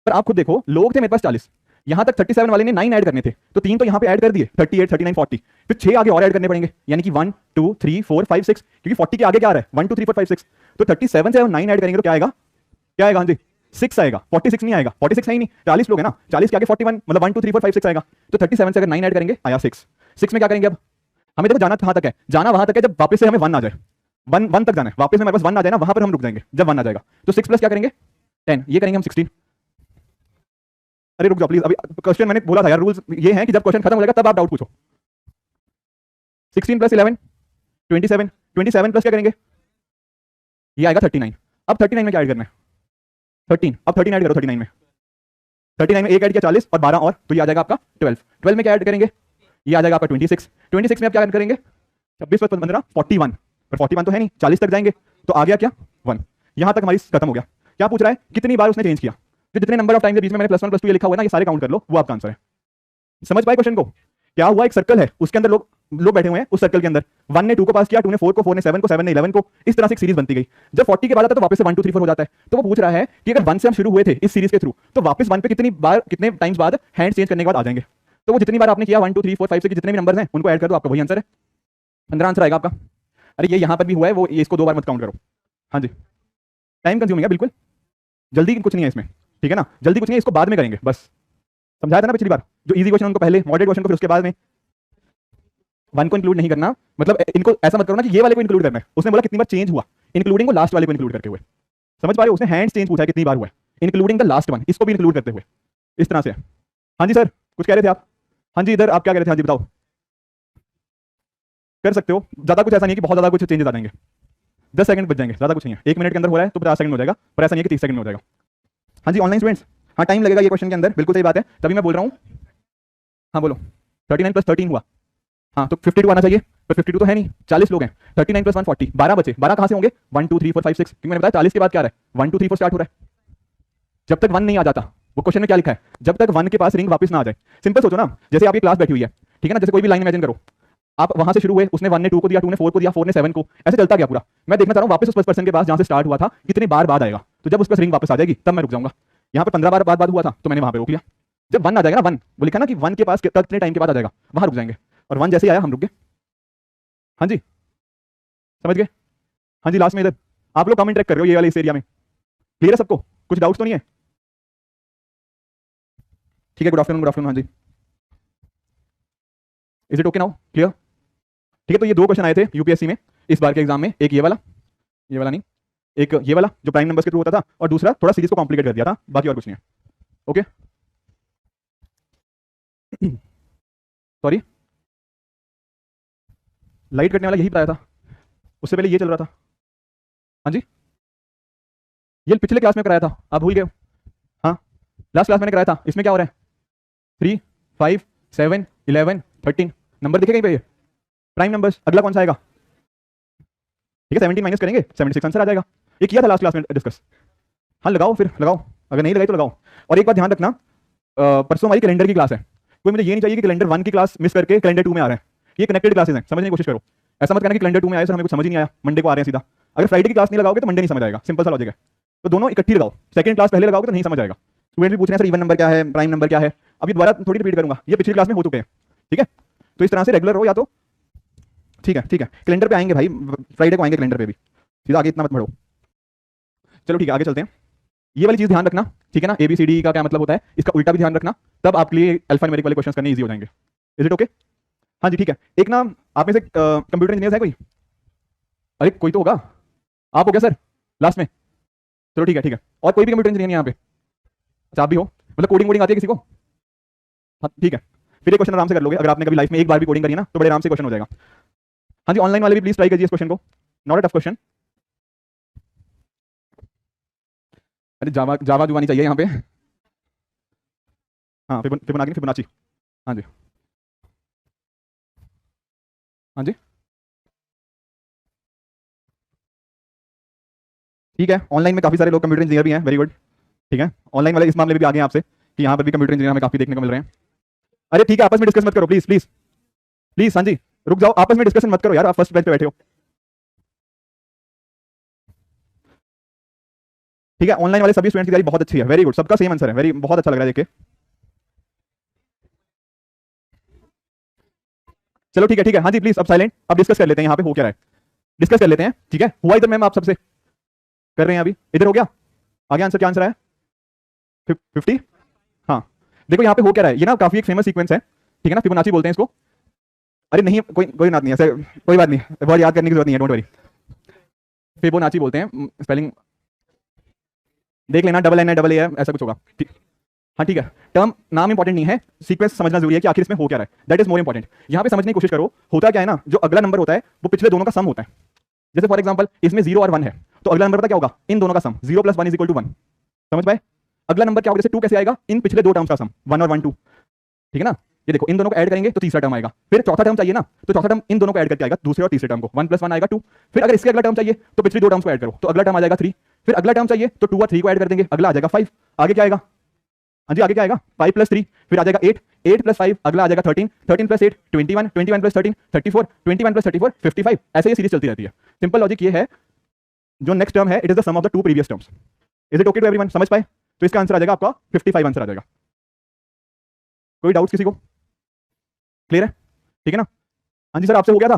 पर आप खुद देखो, लोग थे मेरे पास 40, यहां तक 37 वाले ने 9 ऐड करने थे, तो 3 तो यहां पे ऐड कर दिए, 38 39 40, फिर 6 आगे और ऐड करने पड़ेंगे, यानी कि 1 2 3 4 5 6, क्योंकि 40 के आगे क्या आ रहा है? 1 2 3 4 5 6, तो 37 से 9 ऐड करेंगे तो क्या आएगा? क्या आएगा? हाँ जी 6 आएगा, 46 नहीं आएगा, 46 है ही नहीं, 40 लोग है ना, 40 के आगे 41, मतलब 1 2 3 4 5 6 आएगा, तो 37 से अगर 9 ऐड करेंगे आया 6। 6 में क्या करेंगे? अब हमें देखो जाना कहां तक है? जाना वहां तक है जब वापस से हमें 1 आ जाए, 1 तक जाना है, वापस में हमारे पास 1 आ जाए ना, वहां पर हम रुक जाएंगे जब 1 आ जाएगा। तो 6 प्लस क्या करेंगे? 10, ये करेंगे हम 16। अरे रुक जाओ प्लीज, अभी क्वेश्चन मैंने बोला था यार, रूल्स ये हैं कि जब क्वेश्चन खत्म हो जाएगा तब आप डाउट पूछो। 16 + 11 27, 27 प्लस क्या करेंगे? ये आएगा 39। अब 39 में क्या ऐड करना है? 13। अब 13 ऐड करो 39 में, 39 में एक ऐड किया 40 और 12 और, तो ये आ जाएगा आपका 12। 12 में क्या ऐड करेंगे? ये आ जाएगा आपका 26। 26 में आप क्या ऐड करेंगे? 26 + 15 41, पर 41 तो है नहीं, 40 तक जाएंगे तो आ गया क्या? 1। यहां तक हमारी खत्म हो गया। क्या पूछ रहा है, कितनी बार उसने चेंज किया। जो जितने नंबर ऑफ टाइम के बीच में मैंने +1 +2 ये लिखा हुआ है ना, ये सारे काउंट कर लो, वो आपका आंसर है। समझ पाए क्वेश्चन को। क्या हुआ, एक सर्कल है, उसके अंदर लोग बैठे हुए हैं, उस सर्कल के अंदर 1 ने 2 को पास किया, 2 ने 4 को, 4 ने 7 को, 7 ने 11 को, इस तरह से एक सीरीज बनती गई। जब 40 के बाद आता है तो वापस से 1 2 3 4 हो जाता है। तो वो पूछ रहा है कि अगर 1 से हम शुरू हुए थे इस सीरीज के थ्रू, तो वापस 1 पे कितनी बार, कितने टाइम्स बाद हैंड चेंज करने के बाद आ जाएंगे। तो वो जितनी बार आपने किया 1 2 3 4 5 6 जितने भी नंबर्स हैं उनको ऐड कर दो, आपका वही आंसर है। 15 आंसर आएगा आपका। अरे ये यहां पर भी हुआ है, वो ये इसको 2 बार मत काउंट करो। हाँ जी, टाइम कंज्यूमिंग है बिल्कुल, जल्दी कुछ नहीं है इसमें, ठीक है ना, जल्दी कुछ नहीं है, इसको बाद में करेंगे बस। समझाया था ना पिछली बार, जो इजी क्वेश्चन उनको पहले, मॉडरेट क्वेश्चन को फिर उसके बाद में। 1 को इंक्लूड नहीं करना, मतलब इनको ऐसा मत करो ना कि ये वाले को इंक्लूड करना है। उसने बोला कितनी बार चेंज हुआ, इंक्लूडिंग को लास्ट वाले को इंक्लूड करके हुए। समझ पा रहे हो, उसने हैंड चेंज पूछा है कितनी बार हुआ है, इंक्लूडिंग द लास्ट वन, इसको भी इंक्लूड करते हुए, इस तरह से। हाँ जी सर, कुछ कह रहे थे आप। हाँ जी, इधर आप क्या कह रहे थे, हाँ जी बताओ। कर सकते हो, ज्यादा कुछ ऐसा नहीं है कि बहुत ज्यादा कुछ चेंजेस आ जाएंगे। 10 सेकंड बच जाएंगे, ज्यादा कुछ नहीं है। 1 मिनट के अंदर हो रहा है तो 50 सेकंड हो जाएगा, पर ऐसा नहीं है कि 30 सेकंड में हो जाएगा। हाँ जी ऑनलाइन स्टूडेंट्स, हाँ टाइम लगेगा ये क्वेश्चन के अंदर, बिल्कुल सही बात है, तभी मैं बोल रहा हूँ। हाँ बोलो, 39 + 13 हुआ, हाँ तो 52 आना चाहिए, पर 52 तो है नहीं, 40 लोग हैं। 39 + 1 40, 12 बचे। 12 कहाँ से होंगे, 1 2 3 4 5 6, क्योंकि मैंने बताया 40 के बाद क्या रहा है, 1 2 3 4 स्टार्ट हो रहा है। जब तक 1 नहीं आ जाता, वो क्वेश्चन में क्या लिखा है, जब तक 1 के पास रिंग वापस ना आ जाए। सिंपल सोचो ना, जैसे आपकी क्लास बैठी हुई है, ठीक है ना, जैसे कोई भी लाइन इमेजिन करो, आप वहां से शुरू हुए, उसने 1 ने 2 को दिया, 2 ने 4 को दिया, 4 ने 7 को, ऐसे चलता गया पूरा। मैं देखना चाह रहा हूँ वापस उस पर्सन के पास जहां से स्टार्ट हुआ था कितने बार बाद आएगा। तो जब उसका रिंग वापस आ जाएगी तब मैं रुक जाऊंगा। यहाँ पे 15 बार बाद हुआ था तो मैंने वहां पे रोक लिया। जब 1 आ जाएगा ना, 1 वो लिखा ना कि 1 के पास कितने टाइम के बाद आ जाएगा, वहां रुक जाएंगे। और 1 जैसे ही आया हम रुक गए। हाँ जी समझ गए। हाँ जी लास्ट में इधर आप लोग कमेंट ट्रैक कर रहे हो ये वाले इस एरिया में, क्लियर है सबको, कुछ डाउट्स तो नहीं है। ठीक है, गुड आफ्टरनून। हाँ जी, is it okay now, clear. ठीक है, तो ये 2 क्वेश्चन आए थे यूपीएससी में इस बार के एग्जाम में, एक ये वाला नहीं, एक ये वाला जो प्राइम नंबर्स के थ्रू होता था, और दूसरा थोड़ा सीरीज को कॉम्प्लिकेट कर दिया था, बाकी और कुछ नहीं है। ओके सॉरी, लाइट कटने वाला यही बताया था, उससे पहले ये चल रहा था। हाँ जी, ये पिछले क्लास में कराया था, आप भूल गए। हाँ लास्ट क्लास मैंने कराया था। इसमें क्या हो रहा है, 3 5 7 11 13 नंबर दिखे कहीं पे, ये प्राइम नंबर्स। अगला कौन सा आएगा, ठीक है 17 माइनस करेंगे, 76 आंसर आ जाएगा। ये किया था लास्ट क्लास में डिस्कस। हाँ लगाओ, फिर लगाओ, अगर नहीं लगाई तो लगाओ। और एक बात ध्यान रखना, परसों हमारी कैलेंडर की क्लास है, कोई मुझे ये नहीं चाहिए कि कैलेंडर 1 की क्लास मिस करके कैलेंडर 2 में आ रहे हैं। ये कनेक्टेड क्लासेस हैं, समझने की कोशिश करो। ऐसा मत करना कि कैलेंडर 2 में आए सर हमें कुछ समझ ही नहीं आया, मंडे को आ रहे हैं सीधा। अगर फ्राइडे की क्लास नहीं लगाओगे तो मंडे नहीं समझ आएगा, सिंपल सा लॉजिक है। तो दोनों इकट्ठी लगाओ, सेकंड क्लास पहले लगाओगे तो नहीं समझ आएगा। स्टूडेंट भी पूछ रहे हैं सर इवन नंबर क्या है, प्राइम नंबर क्या है। अभी दोबारा थोड़ी रिपीट करूंगा, ये पिछली क्लास में हो चुके हैं, ठीक है। तो इस तरह से रेगुलर हो या तो, ठीक है कैलेंडर पे आएंगे भाई, फ्राइडे को आएंगे कैलेंडर पे भी, सीधा आगे इतना मत बढ़ो। चलो ठीक है आगे चलते हैं। ये वाली चीज ध्यान रखना, ठीक है ना, ABCD का क्या मतलब होता है, इसका उल्टा भी ध्यान रखना, तब आपके लिए अल्फा न्यूमेरिक वाले क्वेश्चंस करने इजी हो जाएंगे। Is it okay. हाँ जी ठीक है। एक ना आप में से कंप्यूटर इंजीनियर है कोई, अरे कोई तो होगा, आप हो क्या सर लास्ट में, चलो ठीक है। और कोई भी कंप्यूटर इंजीनियर यहाँ पे, अच्छा आप भी हो, मतलब कोडिंग वोडिंग आती है किसी को। हाँ ठीक है, फिर ये क्वेश्चन आराम से कर लोगे, अगर आपने कभी लाइफ में एक बार भी कोडिंग करी है ना तो बड़े आराम से क्वेश्चन हो जाएगा। हाँ जी ऑनलाइन वाले भी प्लीज ट्राई कीजिए इस क्वेश्चन को, नॉट अ टफ क्वेश्चन। अरे जावा जुबानी चाहिए यहाँ पे। हाँ फिबोनाची। हाँ जी हाँ जी ठीक है। ऑनलाइन में काफी सारे लोग कंप्यूटर इंजीनियर भी हैं, वेरी गुड। ठीक है, ऑनलाइन वाले इस मामले में भी आगे हैं आपसे कि यहाँ पर भी कंप्यूटर इंजीनियर हमें काफी देखने को मिल रहे हैं। अरे ठीक है, आपस में डिस्कस मत करो प्लीज प्लीज प्लीज। हाँ जी रुक जाओ, आपस में डिस्कशन मत करो यार, आप फर्स्ट बेंच पे बैठे हो। ठीक है, ऑनलाइन वाले सभी स्टूडेंट्स की तैयारी बहुत अच्छी है, वेरी गुड, सबका सेम आंसर है, वेरी बहुत अच्छा लग रहा है देख के। चलो ठीक है। हाँ जी प्लीज अब साइलेंट, अब डिस्कस कर लेते हैं यहाँ पे हो क्या रहा है, डिस्कस कर लेते हैं। ठीक है, हुआ इधर मैम आप सबसे कर रहे हैं अभी, इधर हो गया, आगे आंसर क्या आंसर है 50। हाँ देखो यहाँ पे हो क्या रहा है, ये ना काफी एक फेमस सीक्वेंस है, ठीक है ना, फिबोनाची बोलते हैं इसको। अरे नहीं कोई बात नहीं है, कोई बात नहीं, बहुत याद करने की जरूरत नहीं है, डोंट वरी। फिबोनाची बोलते हैं, स्पेलिंग देख लेना, AA है ऐसा कुछ होगा। हाँ ठीक है, टर्म नाम इंपॉर्टेंट नहीं है, सीक्वेंस समझना जरूरी है कि आखिर इसमें हो क्या रहा है, दैट इज मोर इंपॉर्टेंट। यहाँ पे समझने की कोशिश करो, होता क्या है ना, जो अगला नंबर होता है वो पिछले दोनों का सम होता है। जैसे फॉर एग्जांपल इसमें 0 और 1 है, तो अगला नंबर पता क्या होगा, इन दोनों का सम, 0 + 1 = 1। समझ पाए, अगला नंबर क्या होगा, जैसे 2 कैसे आएगा, इन पिछले दो टर्म्स का सम, 1 और 1 2, ठीक है ना। ये देखो इन दोनों को ऐड करेंगे तो तीसरा टर्म आएगा, फिर चौथा टर्म चाहिए ना, तो चौथा टर्म इन दोनों को ऐड करके आएगा, दूसरे और तीसरे टर्म को, 1 + 1 आएगा 2। फिर अगर इसके अगला टर्म चाहिए तो पिछली दो टर्म्स को ऐड करो, तो अगला टर्म आ जाएगा 3। फिर अगला टर्म चाहिए तो 2 और 3 को ऐड कर देंगे, अगला आ जाएगा 5। आगे क्या आएगा? हाँ जी आगे क्या आएगा? 5 + 3, फिर आ जाएगा 8, 8 + 5, अगला आ जाएगा 13, 13 + 8 21, 21 + 13 34, 21 + 34 55। ऐसे ये सीरीज चलती रहती है। सिंपल लॉजिक ये है, जो नेक्स्ट टर्म है it is the sum of the two previous terms. Is it okay to everyone? समझ पाए? तो इसका आंसर आ जाएगा आपका 55 आंसर आ जाएगा। कोई डाउट्स किसी को? क्लियर है? ठीक है ना? हाँ जी सर आपसे हो गया था?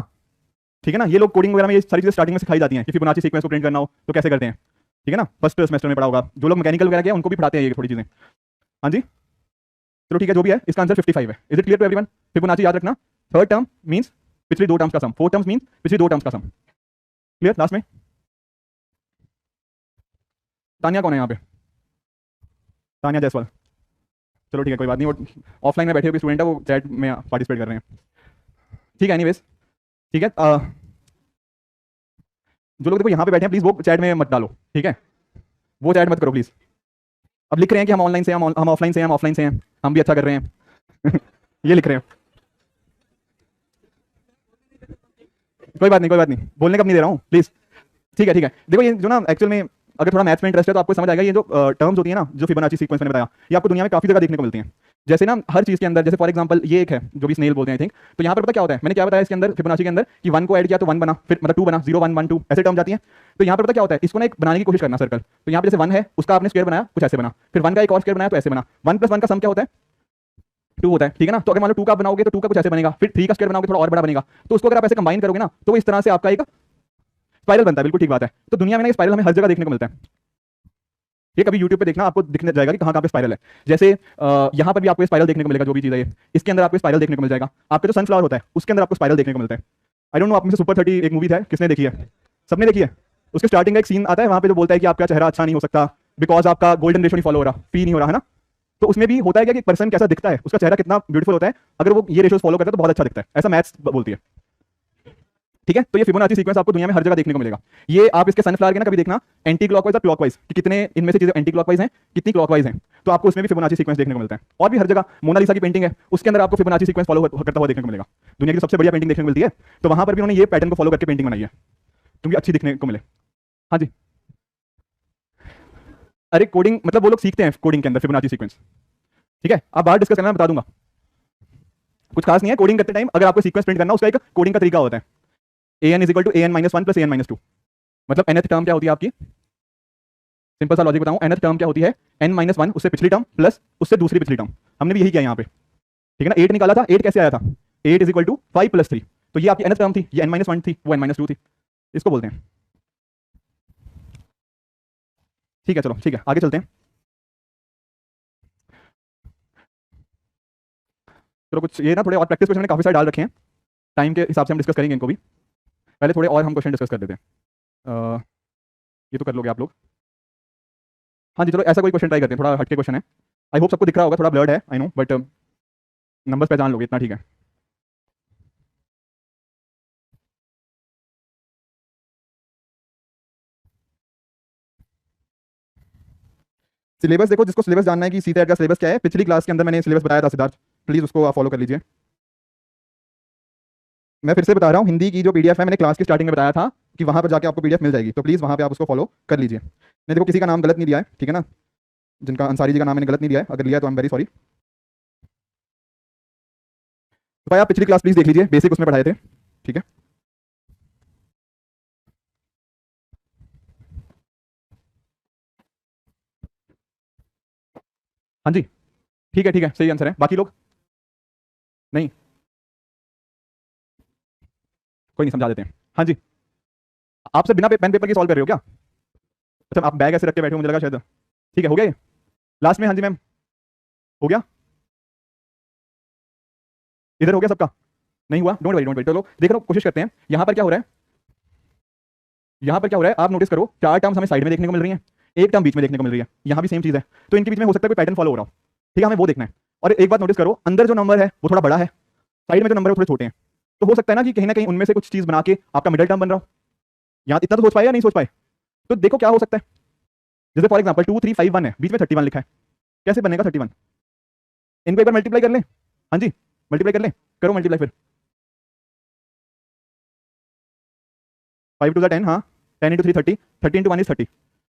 ठीक है ना? ये लोग कोडिंग वगैरह में ये सारी चीजें स्टार्टिंग में सिखाई जाती हैं कि फिबोनाची सीक्वेंस को प्रिंट करना हो तो कैसे करते हैं। ठीक है ना? फर्स्ट सेमेस्टर में पढ़ा होगा, जो लोग मैकेनिकल वगैरह के उनको भी पढ़ाते हैं ये थोड़ी चीजें। हाँ जी चलो ठीक है, जो भी है इसका आंसर 55 है। Is it clear to everyone? Fibonacci याद रखना, थर्ड टर्म मींस पिछली दो टर्म्स का सम, फोर्थ टर्म्स मींस पिछली दो टर्म्स का सम। क्लियर? लास्ट में तानिया कौन है यहाँ पे? तानिया जायसवाल। चलो ठीक है कोई बात नहीं, वो ऑफलाइन में बैठे हुए स्टूडेंट है, वो चैट में पार्टिसिपेट कर रहे हैं। ठीक है एनीवेज, ठीक है जो लोग देखो यहाँ पे बैठे हैं प्लीज वो चैट में मत डालो, ठीक है? वो चैट मत करो प्लीज। अब लिख रहे हैं कि हम ऑनलाइन से हम ऑफलाइन से हम ऑफलाइन से हैं, हम भी अच्छा कर रहे हैं ये लिख रहे हैं। कोई बात नहीं, बोलने का नहीं दे रहा हूँ प्लीज। ठीक है देखो ये जो ना एक्चुअल में अगर थोड़ा मैथ्स में इंटरेस्ट है तो आपको समझ आएगा, ये जो टर्म्स होती है ना, जो फिबोनाची सीक्वेंस मैंने बताया, ये आपको दुनिया में काफी जगह देखने को मिलती हैं। जैसे ना हर चीज के अंदर, जैसे फॉर एग्जांपल ये एक है जो भी स्नेल बोलते हैं आई थिंक, तो यहाँ पर पता क्या होता है, मैंने क्या बताया इसके अंदर फिबोनाची के अंदर कि 1 को ऐड किया तो 1 बना, फिर मतलब 2 बना, 0 1 1 2 ऐसे टर्म जाती है। तो यहाँ पर पता क्या होता है, इसको ना एक बनाने की कोशिश करना सर्कल। तो यहाँ पे जैसे 1 है उसका आपने स्क्वायर बनाया कुछ ऐसे बना, फिर 1 का एक और स्क्वायर बनाया तो ऐसे बना। 1 + 1 का सम क्या होता है? 2 होता है, ठीक है ना? तो अगर मान लो 2 का बनाओगे तो 2 का कुछ ऐसे बनेगा, फिर 3 का स्क्वायर बनाओगे थोड़ा और बड़ा बनेगा, तो उसको अगर आप ऐसे कंबाइन करोगे ना तो इस तरह से आपका एक स्पाइरल बनता है। बिल्कुल ठीक बात है। तो दुनिया में ना स्पाइरल हमें हर जगह देखने को मिलता है। ये कभी YouTube पे देखना, आपको दिखने जाएगा कि कहाँ कहाँ पे स्पाइरल है। जैसे यहाँ पर भी आपको स्पाइरल देखने को मिलेगा, जो भी चीज़ है ये, इसके अंदर आपको स्पाइरल देखने को मिल जाएगा। आपका जो सनफ्लावर होता है उसके अंदर आपको स्पाइरल देखने को मिलता है। आई डोंट नो आप में से सुपर 30 एक मूवी है, किसने देखी है? सबने देखी है। उसके स्टार्टिंग का एक सीन आता है वहाँ पे जो बोलता है कि आपका चेहरा अच्छा नहीं हो सकता बिकॉज आपका गोल्डन रेशो नहीं फॉलो हो रहा, पी नहीं हो रहा है ना। तो उसमें भी होता है क्या कि पर्सन कैसा दिखता है, उसका चेहरा कितना ब्यूटीफुल होता है, अगर वो ये रेशोज फॉलो करता है तो बहुत अच्छा दिखता है, ऐसा मैथ्स बोलती है। ठीक है, तो ये फिबोनाची सीक्वेंस आपको दुनिया में हर जगह देखने को मिलेगा। ये आप इसके सनफ्लावर के ना कभी देखना एंटी क्लॉकवाइज और क्लॉकवाइज कि कितने इनमें से चीजें एंटी क्लॉकवाइज हैं कितनी क्लॉकवाइज हैं, तो आपको उसमें भी फिबोनाची सीक्वेंस देखने को मिलता है। और भी हर जगह मोनालिसा की पेंटिंग है उसके अंदर आपको फिबोनाची सीक्वेंस फॉलो करता हुआ देखने को मिलेगा। दुनिया की सबसे बढ़िया पेंटिंग देखने को मिलती है, तो वहां पर भी उन्होंने ये पैटर्न को फॉलो करके पेंटिंग बनाई है, क्योंकि अच्छी दिखने को मिले। हाँ जी, अरे कोडिंग मतलब वो लोग सीखते हैं कोडिंग के अंदर फिबोनाची सीक्वेंस। ठीक है, आप बाहर डिस्कस करना, मैं बता दूंगा, कुछ खास नहीं है। कोडिंग करते टाइम अगर आपको सीक्वेंस प्रिंट करना उसका एक कोडिंग का तरीका होता है। an = an - 1 + an - 2, मतलब nth टर्म क्या होती है आपकी, सिंपल सा लॉजिक बताऊं, nth टर्म क्या होती है, n - 1 उससे पिछली टर्म प्लस उससे दूसरी पिछली टर्म। हमने भी यही किया यहाँ पे, ठीक है ना? 8 निकाला था, 8 कैसे आया था, 8 = 5 + 3, तो ये आपकी nth टर्म थी, ये n - 1 थी, वो n - 2 थी, इसको बोलते हैं। ठीक है चलो ठीक है, आगे चलते हैं। चलो कुछ ये ना थोड़े और प्रैक्टिस क्वेश्चन मैंने काफी सारे डाल रखे हैं, टाइम के हिसाब से हम डिस्कस करेंगे इनको भी। पहले थोड़े और हम क्वेश्चन डिस्कस कर देते हैं। ये तो कर लोगे आप लोग। हाँ जी चलो ऐसा कोई क्वेश्चन ट्राई करते हैं, थोड़ा हटके क्वेश्चन है। आई होप सबको दिख रहा होगा, थोड़ा ब्लर्ड है आई नो, बट नंबर्स पहचान लोगे इतना ठीक है। सिलेबस देखो, जिसको सिलेबस जानना है कि सीटेट का सिलेबस क्या है, पिछली क्लास के अंदर मैंने सिलेबस बताया था सिद्धार्थ, प्लीज उसको आप फॉलो कर लीजिए। मैं फिर से बता रहा हूँ, हिंदी की जो पीडीएफ है मैंने क्लास की स्टार्टिंग में बताया था कि वहां पर जाके आपको पीडीएफ मिल जाएगी, तो प्लीज वहां पे आप उसको फॉलो कर लीजिए। नहीं देखो किसी का नाम गलत नहीं दिया है, ठीक है ना? जिनका अंसारी जी का नाम मैंने गलत नहीं दिया है, अगर लिया है तो आई एम वेरी सॉरी। तो भाई आप पिछली क्लास प्लीज देख लीजिए, बेसिक उसमें पढ़ाए थे, ठीक है? हाँ जी ठीक है सही आंसर है। बाकी लोग नहीं, कोई नहीं, समझा देते हैं। हाँ जी, आप सब बिना पेन पेपर के सॉल्व कर रहे हो क्या? अच्छा आप बैग ऐसे रख के बैठे हो, मुझे लगा शायद। ठीक है, हो गया ये लास्ट में? हाँ जी मैम, हो गया, इधर हो गया सबका? नहीं हुआ, डोंट वरी, चलो देख लो, कोशिश करते हैं। यहाँ पर क्या हो रहा है, यहाँ पर क्या हो रहा है आप नोटिस करो, 4 टर्म्स हमें साइड में देखने को मिल रही हैं, एक टर्म बीच में देखने को मिल रही है, यहाँ भी सेम चीज है, तो इनके बीच में हो सकता है कोई पैटर्न फॉलो हो रहा हो, ठीक है? हमें वो देखना है। और एक बात नोटिस करो, अंदर जो नंबर है वो थोड़ा बड़ा है, साइड में जो नंबर है वो थोड़े छोटे हैं, तो हो सकता है ना कि कहीं ना कहीं उनमें से कुछ चीज बना के आपका मिडिल टर्म बन रहा हो। यहाँ इतना तो सोच पाए या नहीं सोच पाए? तो देखो क्या हो सकता है, जैसे फॉर एग्जाम्पल 2 3 5 1 है, बीच में 31 लिखा है, कैसे बनेगा 31? इनको एक बार मल्टीप्लाई कर लें। हाँ जी, मल्टीप्लाई कर लें, करो मल्टीप्लाई फिर। 5 टू द 10, हाँ 10 इंटू 3 30, 30 इंटू 1 इज 30।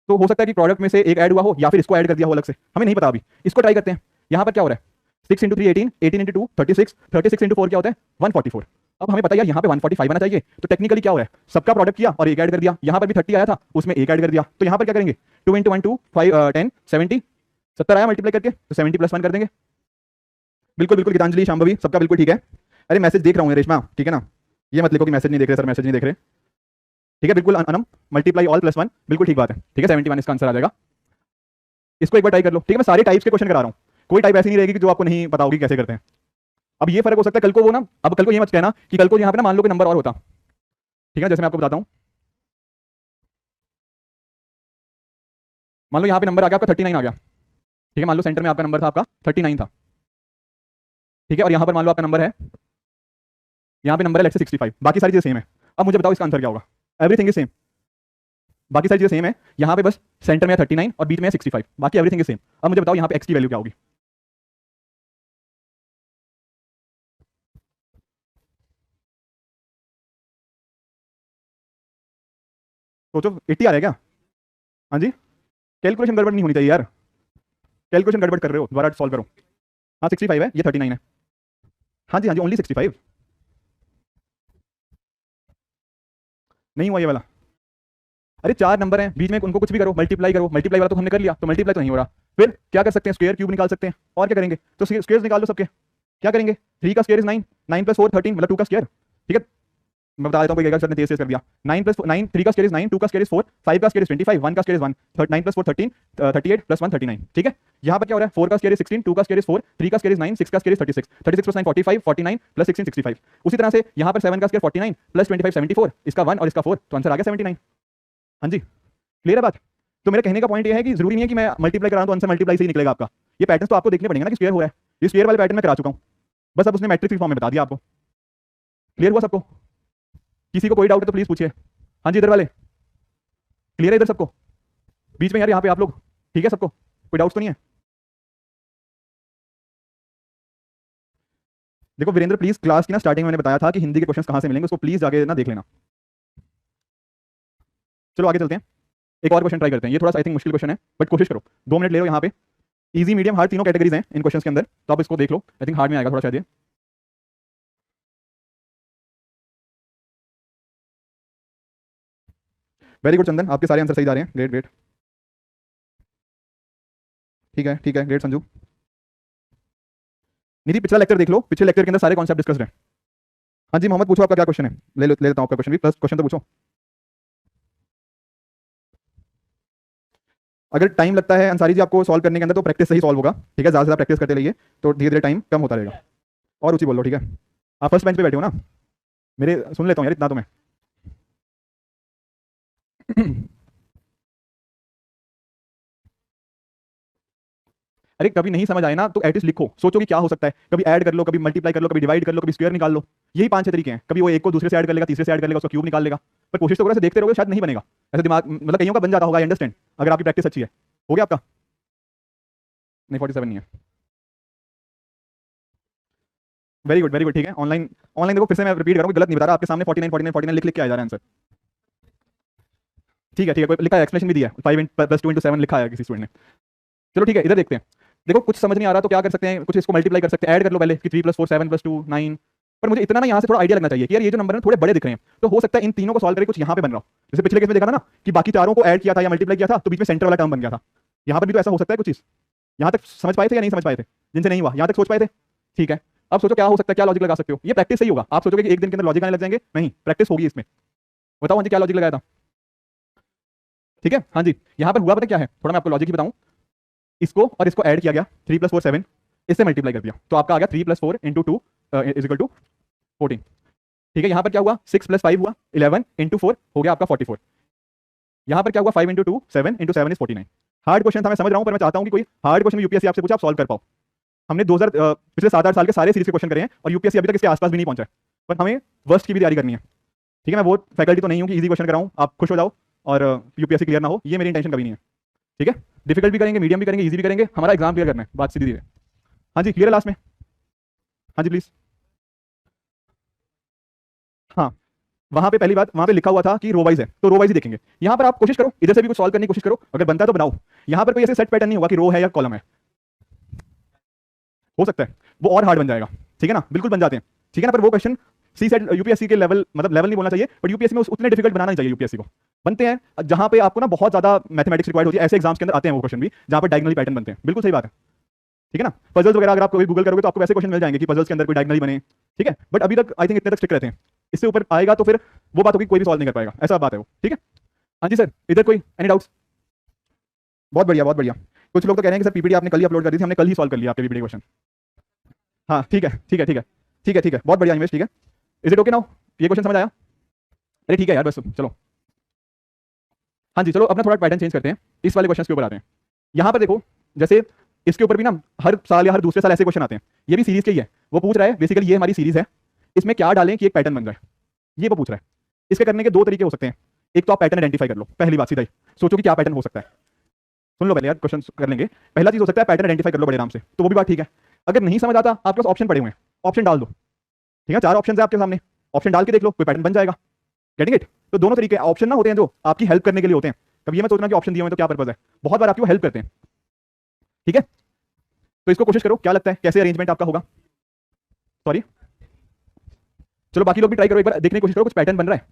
तो हो सकता है कि प्रोडक्ट में से एक ऐड हुआ हो या फिर इसको ऐड कर दिया हो अलग से, हमें नहीं पता अभी। इसको ट्राई करते हैं। यहाँ पर क्या हो रहा है, 6 इंटू 3 18, 18 इंटू 2 36, 36 इंटू 4 क्या होता है 144। अब हमें पता है यार यहाँ पे 145 आना चाहिए, तो टेक्निकली क्या हो रहा है, सबका प्रोडक्ट किया और एक ऐड कर दिया। यहाँ पर भी 30 आया था, उसमें एक ऐड कर दिया। तो यहाँ पर क्या करेंगे, 2 इंटू 1 2 5 10 70, 70 आया मल्टीप्लाई करके, तो 70 प्लस 1 कर देंगे। बिल्कुल बिल्कुल गीतांजलि, शांभवी, सबका बिल्कुल ठीक है। अरे मैसेज देख रहा हूँ रेशमा, ठीक है ना, ये मत लिखो कि मैसेज नहीं देख रहे सर, मैसेज नहीं देख रहे। ठीक है बिल्कुल अनम, मल्टीप्लाई ऑल प्लस 1, बिल्कुल ठीक बात है। ठीक है 71 इसका आंसर आ जाएगा। इसको एक बार ट्राई कर लो। ठीक है, मैं सारे टाइप्स के क्वेश्चन करा रहा हूँ, कोई टाइप ऐसी नहीं रहेगी कि जो आपको नहीं पता होगी कैसे करते हैं। अब ये फर्क हो सकता है कल को वो ना, अब कल को ये मत कहना कि कल को यहाँ पे ना मान लो कि नंबर और होता। ठीक है, जैसे मैं आपको बताता हूँ, मान लो यहाँ पे नंबर आ गया आपका 39 आ गया। ठीक है, मान लो सेंटर में आपका नंबर था, आपका 39 था। ठीक है, और यहाँ पर मान लो आपका नंबर है, यहाँ पे नंबर है लेट्स से 65, बाकी सारी चीजें सेम है। अब मुझे बताओ इसका आंसर क्या होगा। एवरीथिंग इज सेम, बाकी सारी चीजें सेम है। यहाँ पे बस सेंटर में है 39 और बीच में है 65, बाकी एवरीथिंग इज सेम। अब मुझे बताओ यहाँ पे एक्स की वैल्यू क्या होगी। सोचो, 80 आ रहा है क्या। हाँ जी, कैलकुलेशन गड़बड़ नहीं होनी चाहिए यार, कैलकुलेशन गड़बड़ कर रहे हो, दोबारा सॉल्व करो। हाँ 65 है, ये 39 है। हाँ जी हाँ जी, ओनली 65। नहीं हुआ ये वाला। अरे 4 नंबर हैं बीच में, उनको कुछ भी करो, मल्टीप्लाई करो, मल्टीप्लाई वाला तो हमने कर लिया, तो मल्टीप्लाई तो नहीं हो रहा। फिर क्या कर सकते हैं, स्क्वायर क्यूब निकाल सकते हैं, और क्या करेंगे, तो स्क्वायर्स निकाल लो सबके। क्या करेंगे, 3 का स्क्वायर इज 9, 9 प्लस 4 13, मतलब 2 का स्क्वायर। ठीक है, मैं बता देता हूँ, सर ने तेज कर दिया। 9 प्लस 9, 3 का स्क्वायर इज 9, 2 का स्क्वायर इज 4, 5 का स्क्वायर इज 25, 1 का स्क्वायर इज 1, 9 प्लस 4 13, 38 प्लस 1 39। ठीक है, यहाँ पर क्या हो रहा है, 4 का स्क्वायर इज 16, 2 का स्क्वायर इज 4, 3 का स्क्वायर इज 9, 6 का स्क्वायर इज 36, 36 प्लस 9 45, 49 प्लस 16 65। उसी तरह से यहाँ पर 7 का स्क्वायर 49 प्लस 25 74, इसका 1 और इसका 4, तो आंसर आ गया 79। हाँ जी, क्लियर है बात। तो मेरे कहने का पॉइंट ये है कि जरूरी नहीं है कि मैं मल्टीप्लाई कराऊं तो आंसर मल्टीप्लाई से ही निकलेगा आपका। ये पैटर्न तो आपको देखने पड़ेंगे ना कि स्क्वायर हो रहा है। ये स्क्वायर वाले पैटर्न में करा चुका हूं, बस अब उसने मैट्रिक्स की फॉर्म में बता दिया आपको। क्लियर हुआ सबको, किसी को कोई डाउट है तो प्लीज पूछिए। हाँ जी, इधर वाले क्लियर है, इधर सबको, बीच में यार यहाँ पे आप लोग, ठीक है सबको, कोई डाउट तो नहीं है। देखो वीरेंद्र, प्लीज क्लास की ना स्टार्टिंग में मैंने बताया था कि हिंदी के क्वेश्चंस कहाँ से मिलेंगे, उसको प्लीज जाके ना देख लेना। चलो आगे चलते हैं, एक और क्वेश्चन ट्राई करते हैं। ये थोड़ा सा आई थिंक मुश्किल क्वेश्चन है, बट कोशिश करो, 2 मिनट ले लो। यहाँ पे इजी मीडियम हार्ड तीनों कैटेगरीज हैं इन क्वेश्चंस के अंदर, तो आप इसको देख लो। आई थिंक हार्ड में आएगा थोड़ा शायद ये। वेरी गुड चंदन, आपके सारे आंसर सही जा रहे हैं, ग्रेट ग्रेट। ठीक है ठीक है, ग्रेट संजू। निधि पिछला लेक्चर देख लो, पिछले लेक्चर के अंदर सारे कॉन्सेप्ट डिस्कस हैं। हाँ जी मोहम्मद, पूछो आपका क्या क्वेश्चन है, ले लेता हूँ आपका क्वेश्चन भी, प्लस क्वेश्चन तो पूछो। अगर टाइम लगता है अंसारी जी आपको सॉल्व करने के अंदर, तो प्रैक्टिस से ही सॉल्व होगा। ठीक है, ज़्यादा से ज़्यादा प्रैक्टिस करते रहिए, तो धीरे धीरे टाइम कम होता रहेगा। और ऊँची बोल लो, ठीक है। आप फर्स्ट बेंच पे बैठे हो ना, मेरे सुन लेता हूँ यार इतना तो मैं। अरे कभी नहीं समझ आए ना तो एटलीस्ट लिखो, सोचो कि क्या हो सकता है, कभी ऐड कर लो, कभी मल्टीप्लाई कर लो, कभी डिवाइड कर लो, कभी स्क्वायर निकाल लो। यही 5-6 तरीके हैं। कभी वो एक को दूसरे से ऐड कर लेगा, तीसरे से ऐड कर लेगा, उसको क्यूब निकाल लेगा। पर कोशिश तो करो, ऐसे देखते रहोगे शायद नहीं बनेगा। ऐसे दिमाग मतलब कईयों का बन जाता होगा, आई अंडरस्टैंड, अगर आपकी प्रैक्टिस अच्छी है। हो गया आपका, नहीं 47 नहीं है। वेरी गुड वेरी गुड, ठीक है। ऑनलाइन ऑनलाइन देखो, फिर से मैं रिपीट कर रहा हूँ, गलत नहीं बता रहा, आपके सामने 49 49 49 लिख लिख के आ जा रहा है आंसर। ठीक है ठीक है, कोई लिखा है, एक्सप्लेनेशन भी दिया है, 5 + 2 × 7 लिखा है किसी स्टूडेंट ने। चलो ठीक है, इधर देखते हैं। देखो कुछ समझ नहीं आ रहा तो क्या कर सकते हैं, कुछ इसको मल्टीप्लाई कर सकते हैं, ऐड कर लो पहले कि 3 + 4 7 + 2 9। पर मुझे इतना ना यहाँ से थोड़ा आइडिया लगना चाहिए कि यार ये जो नंबर है थोड़े बड़े दिख रहे हैं, तो हो सकता है इन तीनों को सॉल्व करके कुछ यहाँ पे बन रहा हो। जैसे पिछले केस में देखा था ना कि बाकी चारों को ऐड किया था या मल्टीप्लाई किया था, तो बीच में सेंटर वाला टर्म बन गया था। यहाँ पर भी तो ऐसा हो सकता है कुछ चीज। यहाँ तक समझ पाए थे या नहीं समझ पाए थे, जिनसे नहीं हुआ यहाँ तक सोच पाए थे। ठीक है, अब सोचो क्या हो सकता है, क्या लॉजिक लगा सकते हो। ये प्रैक्टिस से ही होगा, आप सोचोगे कि एक दिन के अंदर लॉजिक आने लग जाएंगे, नहीं, प्रैक्टिस होगी इसमें। बताओ हाँ जी, क्या लॉजिक लगाया था। ठीक है हाँ जी, यहाँ पर हुआ पता क्या है, थोड़ा मैं आपको लॉजिक ही बताऊँ। इसको और इसको ऐड किया गया, 3 + 4 7, इससे मल्टीप्लाई कर दिया, तो आपका आ गया 3 + 4 × 2 = 14। ठीक है, यहाँ पर क्या हुआ, 6 + 5 हुआ 11 × 4 हो गया आपका 44। यहाँ पर क्या हुआ, 5 × 2 7 × 7 इज 49। हार्ड क्वेश्चन था, मैं समझ रहा हूँ, पर मैं चाहता हूँ कि कोई हार्ड क्वेश्चन यूपीएससी आपसे पूछे, आप सॉल्व कर पाओ। हमने 2000 पिछले 7-8 साल के सारे सीरीज के क्वेश्चन करे हैं, और यूपीएससी अभी तक इसके आसपास भी नहीं पहुंचा है, पर हमें वर्स्ट की भी तैयारी करनी है। ठीक है, मैं वो फैकल्टी तो नहीं हूँ कि इजी क्वेश्चन कराऊँ, आप खुश हो जाओ और यूपीएससी क्लियर ना हो, ये मेरी इंटेंशन कभी नहीं है। ठीक है, डिफिकल्ट भी करेंगे, मीडियम भी करेंगे, इजी भी करेंगे, हमारा एग्जाम क्लियर करना है, बात सीधी है। हाँ जी, क्लियर है लास्ट में। हाँ जी प्लीज। हाँ, वहां पे पहली बात वहां पे लिखा हुआ था कि रो वाइज है, तो रो वाइज ही देखेंगे। यहां पर आप कोशिश करो, इधर से भी कुछ सॉल्व करने की कोशिश करो, अगर बनता है तो बनाओ। यहां पर कोई ऐसे सेट पैटर्न नहीं होगा कि रो है या कॉलम है, हो सकता है वो और हार्ड बन जाएगा, ठीक है ना, बिल्कुल बन जाते हैं, ठीक है ना, पर वो क्वेश्चन सी सेट यूपीएससी के लेवल, मतलब लेवल नहीं बोलना चाहिए, बट यूपीएससी में उतने डिफिकल्ट बनाना नहीं चाहिए यूपीएससी को। बनते हैं जहां पे आपको ना बहुत ज्यादा मैथमेटिक्स रिक्वायर्ड होती है, ऐसे एग्जाम्स के अंदर आते हैं वो क्वेश्चन भी, जहां पर डायगोनली पैटर्न बनते हैं, बिल्कुल सही बात है, ठीक है ना। पजल्स वगैरह अगर आप कभी गूगल करोगे तो आपको वैसे क्वेश्चन मिल जाएंगे कि पजल्स के अंदर कोई डायगोनली बने, ठीक है, बट अभी तक आई थिंक इतने तक स्टिक रहते हैं। इससे ऊपर आएगा तो फिर वो बात होगी कोई भी सॉल्व नहीं कर पाएगा, ऐसा बात है वो, ठीक है। हाँ जी सर, इधर कोई एनी डाउट्स? बहुत बढ़िया, बहुत बढ़िया। कुछ लोग तो कह रहे हैं कि सर पीपीटी आपने कल ही अपलोड कर दी थी, हमने कल ही सॉल्व कर लिया आपके पीपीटी क्वेश्चन। हाँ ठीक है, ठीक है, ठीक है, ठीक है, ठीक है, बहुत बढ़िया इमेज, ठीक है। Is it okay now? ये क्वेश्चन समझ आया? अरे ठीक है यार, बस चलो। हाँ जी, चलो अपना थोड़ा पैटर्न चेंज करते हैं, इस वाले क्वेश्चन के ऊपर आते हैं। यहाँ पर देखो, जैसे इसके ऊपर भी ना हर साल या हर दूसरे साल ऐसे क्वेश्चन आते हैं, ये भी सीरीज के ही है। वो पूछ रहा है बेसिकली, ये हमारी सीरीज है, इसमें क्या डालें कि एक पैटर्न बन जाए, ये वो पूछ रहा है। इसके करने के दो तरीके हो सकते हैं। एक तो आप पैटर्न आइडेंटिफाई कर लो, पहली बात सीधा ही सोचो कि क्या पैटर्न हो सकता है। सुन लो पहले यार, क्वेश्चन कर लेंगे। पहला चीज हो सकता है पैटर्न आइडेंटिफाई कर लो बड़े आराम से, तो वो भी बात ठीक है। अगर नहीं समझ आता, आपके पास ऑप्शन पड़े हुए हैं, ऑप्शन डाल दो, ठीक है, 4 ऑप्शन है आपके सामने, ऑप्शन डाल के देख लो, कोई पैटर्न बन जाएगा। Getting it? तो दोनों तरीके ऑप्शन ना होते हैं जो आपकी हेल्प करने के लिए होते हैं। कभी ये मत सोचना कि ऑप्शन दिए हुए तो क्या पर्पज है, बहुत बार आपकी वो हेल्प करते हैं, ठीक है। तो इसको कोशिश करो, क्या लगता है कैसे अरेंजमेंट आपका होगा? सॉरी, चलो बाकी लोग भी ट्राई करो, एक बार देखने की कोशिश करो कुछ पैटर्न बन रहा है।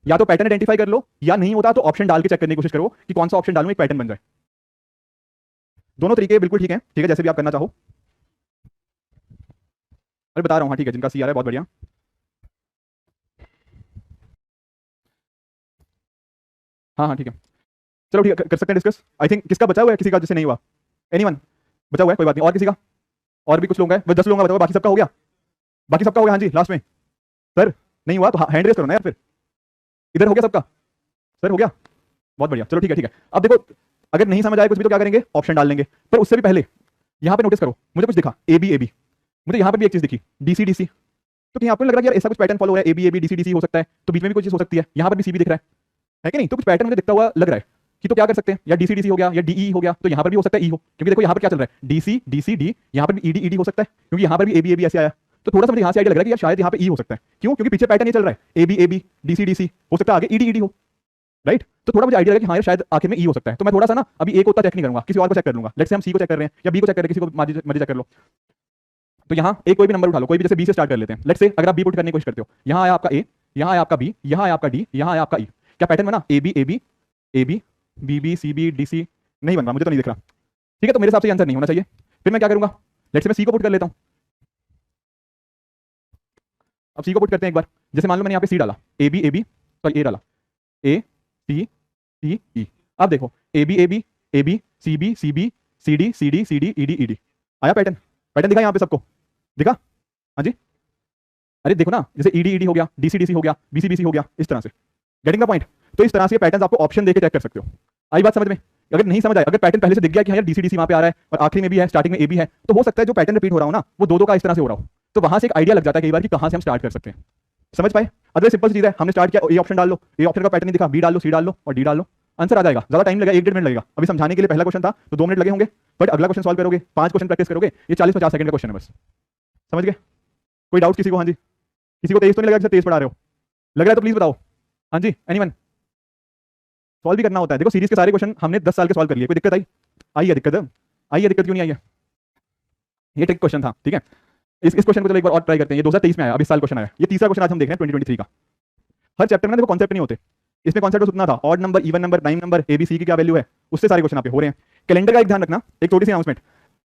या तो पैटर्न आइडेंटिफाई कर लो, या नहीं होता तो ऑप्शन डाल के चेक करने की कोशिश करो कि कौन सा ऑप्शन डालूं एक पैटर्न बन जाए। दोनों तरीके बिल्कुल ठीक है, ठीक है, जैसे भी आप करना चाहो। अरे बता रहा हूँ, हाँ ठीक है, जिनका सी आ रहा है बहुत बढ़िया। हाँ हाँ ठीक है, चलो ठीक है, कर सकते हैं डिस्कस। आई थिंक किसका बचा हुआ है, किसी का जिससे नहीं हुआ? एनीवन बचा हुआ है, कोई बात नहीं, और किसी का? और भी कुछ लोग हैं, बस 10 लोगों का बताओ, बाकी सबका हो गया? बाकी सबका हो गया, हाँ जी लास्ट में। सर नहीं हुआ तो हैंड रेस करो ना यार फिर। इधर हो गया सबका? सर हो गया, बहुत बढ़िया, चलो ठीक है, ठीक है। अब देखो, अगर नहीं समझ आए कुछ भी तो क्या करेंगे, ऑप्शन डाल लेंगे। पर उससे भी पहले यहाँ पे नोटिस करो, मुझे कुछ दिखा ए बी ए बी, मुझे यहाँ पर भी एक चीज दिखी डी सी डी सी। तो कहीं आपको नहीं लग रहा कि यार ऐसा कुछ पैटर्न फॉलो हो रहा है, A B A B D C D C हो सकता है, तो बीच में भी कोई चीज हो सकती है, यहाँ पर भी सी भी दिख रहा है कि नहीं? तो कुछ पैटर्न मुझे दिखता हुआ लग रहा है कि तो क्या कर सकते हैं, या डीसी डीसी हो गया या डीई हो गया, तो यहाँ पर भी हो सकता है ई हो, क्योंकि देखो यहाँ पर क्या चल रहा है, डीसी डीसी डी, यहाँ पर भी ईडी ईडी हो सकता है, क्योंकि यहाँ पर भी ए बी ऐसे आया। तो थोड़ा सा मुझे यहाँ से आइडिया लग रहा है कि यार शायद यहाँ पे ई हो सकता है, क्यों? क्योंकि पीछे पैटर्न ये चल रहा है ए बी डीसी डीसी, हो सकता है आगे ईडी ईडी हो, राइट? तो थोड़ा मुझे आइडिया लगा कि हाँ यार शायद आखिर में ई हो सकता है। तो मैं थोड़ा सा ना अभी ए को उतना चेक नहीं करूंगा, किसी और को चेक कर लूंगा। लेट्स से हम सी को चेक कर रहे हैं या बी को चेक कर रहे हैं, किसी को मर्जी चेक कर लो। तो यहाँ एक कोई भी नंबर उठा लो, कोई भी, जैसे बी से स्टार्ट कर लेते हैं। लेट्स से अगर आप बी पुट करने की कोशिश करते हो, यहाँ आया आपका ए, यहाँ आया आपका बी, यहाँ आया आपका डी, यहाँ आया आपका ई, क्या पैटर्न बना? A B B B C B D C, नहीं बन रहा, मुझे तो नहीं दिख रहा, ठीक है। तो मेरे हिसाब से आंसर नहीं होना चाहिए। फिर मैं क्या करूंगा, लेट्स से मैं सी को पुट कर लेता हूँ। अब सी को पुट करते हैं एक बार, जैसे मान लो मैंने यहाँ पे सी डाला, ए बी सॉरी ए डाला, ए सी सी ई। अब देखो A B C B C D E D, आया पैटर्न? पैटर्न दिखा यहाँ पे सबको? दिखा? हाँ जी, अरे देखो ना, जैसे ईडी ईडी हो गया, डीसी डीसी हो गया, बीसी बीसी हो गया, इस तरह से। Getting the point? तो इस तरह से पैटर्न आपको ऑप्शन देके चेक कर सकते हो। आई बात समझ में? अगर नहीं समझ आए, अगर पैटर्न पहले से दिख गया कि हाँ यार डीसी डीसी वहां पे आ रहा है और आखिरी में भी है, स्टार्टिंग में ए बी है, तो हो सकता है जो पैटर्न रिपीट हो रहा हो ना, वो दो का इस तरह से हो रहा हो। तो वहां से एक आइडिया लग जाता है कई बार कि कहां से हम स्टार्ट कर सकते हैं। समझ पाए? अदर सिंपल चीज है, हमने स्टार्ट किया, ए ऑप्शन डाल लो, ए ऑप्शन का पैटर्न नहीं दिखा, बी डाल लो, सी डाल लो और डी डाल लो, आंसर आ जाएगा। ज्यादा टाइम लगेगा, 1-1.5 मिनट लगेगा। अभी समझाने के लिए पहला क्वेश्चन था तो 2 मिनट लगे होंगे, बट अगला क्वेश्चन सॉल्व करोगे, 5 क्वेश्चन प्रैक्टिस करोगे, ये 40-50 सेकंड का क्वेश्चन है बस। समझ गए? कोई डाउट किसी को? हाँ जी, किसी को तेज तो नहीं लगा, जैसे तेज पढ़ा रहे हो? लग रहा है तो प्लीज बताओ। हाँ जी, एनीवन? सॉल्व भी करना होता है, देखो सीरीज के सारे क्वेश्चन हमने 10 साल के सॉल्व कर लिए, कोई दिक्कत आई है? दिक्कत आई है? दिक्कत क्यों नहीं आई है? ये ट्रिक क्वेश्चन था, ठीक है। इस क्वेश्चन को चलो एक बार और ट्राई करते हैं। ये 2023 में आया, अभी साल क्वेश्चन आया, ये तीसरा क्वेश्चन आज हम देख रहे हैं 2023 का। हर चैप्टर में देखो कॉन्सेप्ट नहीं होते, इसमें कॉन्सेप्ट उतना था, odd number, even number, prime number, ABC की क्या वैल्यू है, उससे सारे क्वेश्चन आपके हो रहे हैं। कैलेंडर का एक ध्यान रखना, एक छोटी सी अनाउंसमेंट,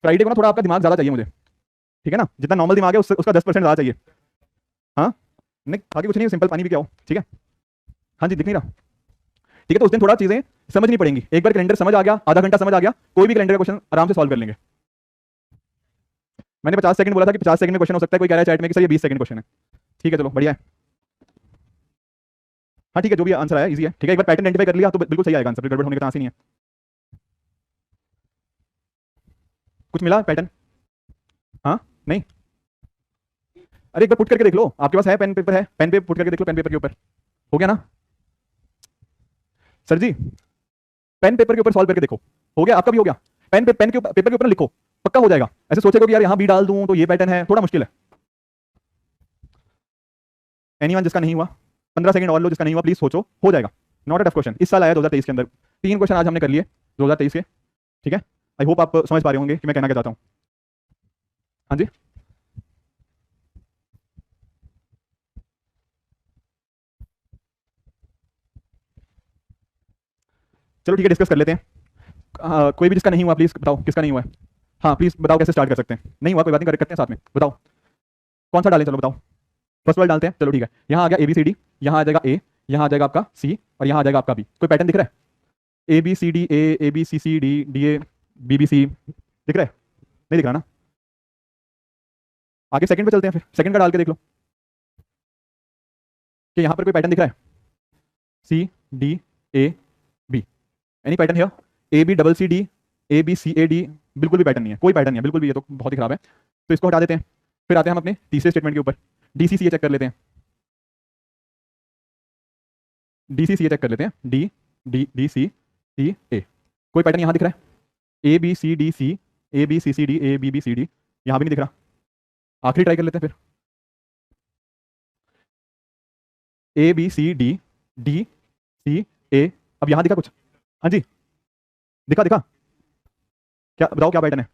फ्राइडे को ना थोड़ा आपका दिमाग ज्यादा चाहिए मुझे, ठीक है ना? जितना नॉर्मल दिमाग है उसका 10% ज्यादा चाहिए। हाँ नहीं, आगे कुछ नहीं, सिंपल पानी भी क्या हो, ठीक है। हाँ जी, दिख नहीं रहा? ठीक है, तो उस दिन थोड़ा चीजें समझनी पड़ेंगी। एक बार कैलेंडर समझ आ गया, आधा घंटा समझ आ गया, कोई भी कैलेंडर का क्वेश्चन आराम से सॉल्व कर लेंगे। मैंने 50 सेकंड बोला था कि 50 सेकंड में क्वेश्चन हो सकता है, कोई कह रहा है चैट में कि सर ये 20 सेकंड क्वेश्चन है। ठीक है, चलो बढ़िया है। हाँ ठीक है, जो भी आंसर आया इजी है, ठीक है। एक बार पैटर्न आइडेंटिफाई कर लिया तो बिल्कुल सही आएगा आंसर, गड़बड़ होने का चांस ही नहीं है। कुछ मिला पैटर्न? हाँ नहीं? अरे एक बार पुट करके देख लो, आपके पास है पेन पेपर, है पेन पे पुट करके देख लो, पेन पेपर के ऊपर। हो गया ना सर जी? पेन पेपर के ऊपर सॉल्व करके देखो, हो गया? आपका भी हो गया? पेन के पेपर के ऊपर लिखो, पक्का हो जाएगा। ऐसे सोचेगा कि यार यहाँ बी डाल दूं तो ये पैटर्न है, थोड़ा मुश्किल है। एनीवन जिसका नहीं हुआ 15 सेकंड और लो, जिसका नहीं हुआ प्लीज सोचो, हो जाएगा। नॉट अ टफ क्वेश्चन, इस साल आया 2023 के अंदर। 3 क्वेश्चन आज हमने कर लिए 2023 के, ठीक है। आई होप आप समझ पा रहे होंगे कि मैं कहना क्या चाहता हूँ। हाँ जी, चलो ठीक है, डिस्कस कर लेते हैं। कोई भी जिसका नहीं हुआ प्लीज बताओ, किसका नहीं हुआ है? हाँ प्लीज बताओ, कैसे स्टार्ट कर सकते हैं? नहीं हुआ कोई बात नहीं, करते हैं साथ में, बताओ कौन सा डालें, चलो बताओ। फर्स्ट वाला डालते हैं, चलो ठीक है। यहाँ आ गया ABCD, यहाँ आ जाएगा A, यहाँ आ जाएगा आपका C, और यहाँ आ जाएगा आपका B। कोई पैटर्न दिख रहा है? ABCD, A, ABCCD, DA, BBC दिख रहा है? नहीं दिख रहा ना? आगे सेकंड पे चलते हैं, फिर सेकंड का डाल के देख लो कि यहाँ पर कोई पैटर्न दिख रहा है। CDAB, any pattern here? ABCCD, बिल्कुल भी पैटर्न नहीं है, कोई पैटर्न नहीं है बिल्कुल भी, ये तो बहुत ही खराब है, तो इसको हटा देते हैं। फिर आते हैं हम अपने तीसरे स्टेटमेंट के ऊपर, DCCA चेक कर लेते हैं। DCCA चेक कर लेते हैं, DCCA, कोई पैटर्न यहाँ दिख रहा है? ABCDC, ABCCD, ABBCD, यहाँ भी नहीं दिख रहा। आखिरी ट्राई कर लेते हैं फिर, ABCDDCA, अब यहाँ दिखा कुछ? हाँ जी, दिखा दिखा, क्या बताओ क्या पैटर्न है?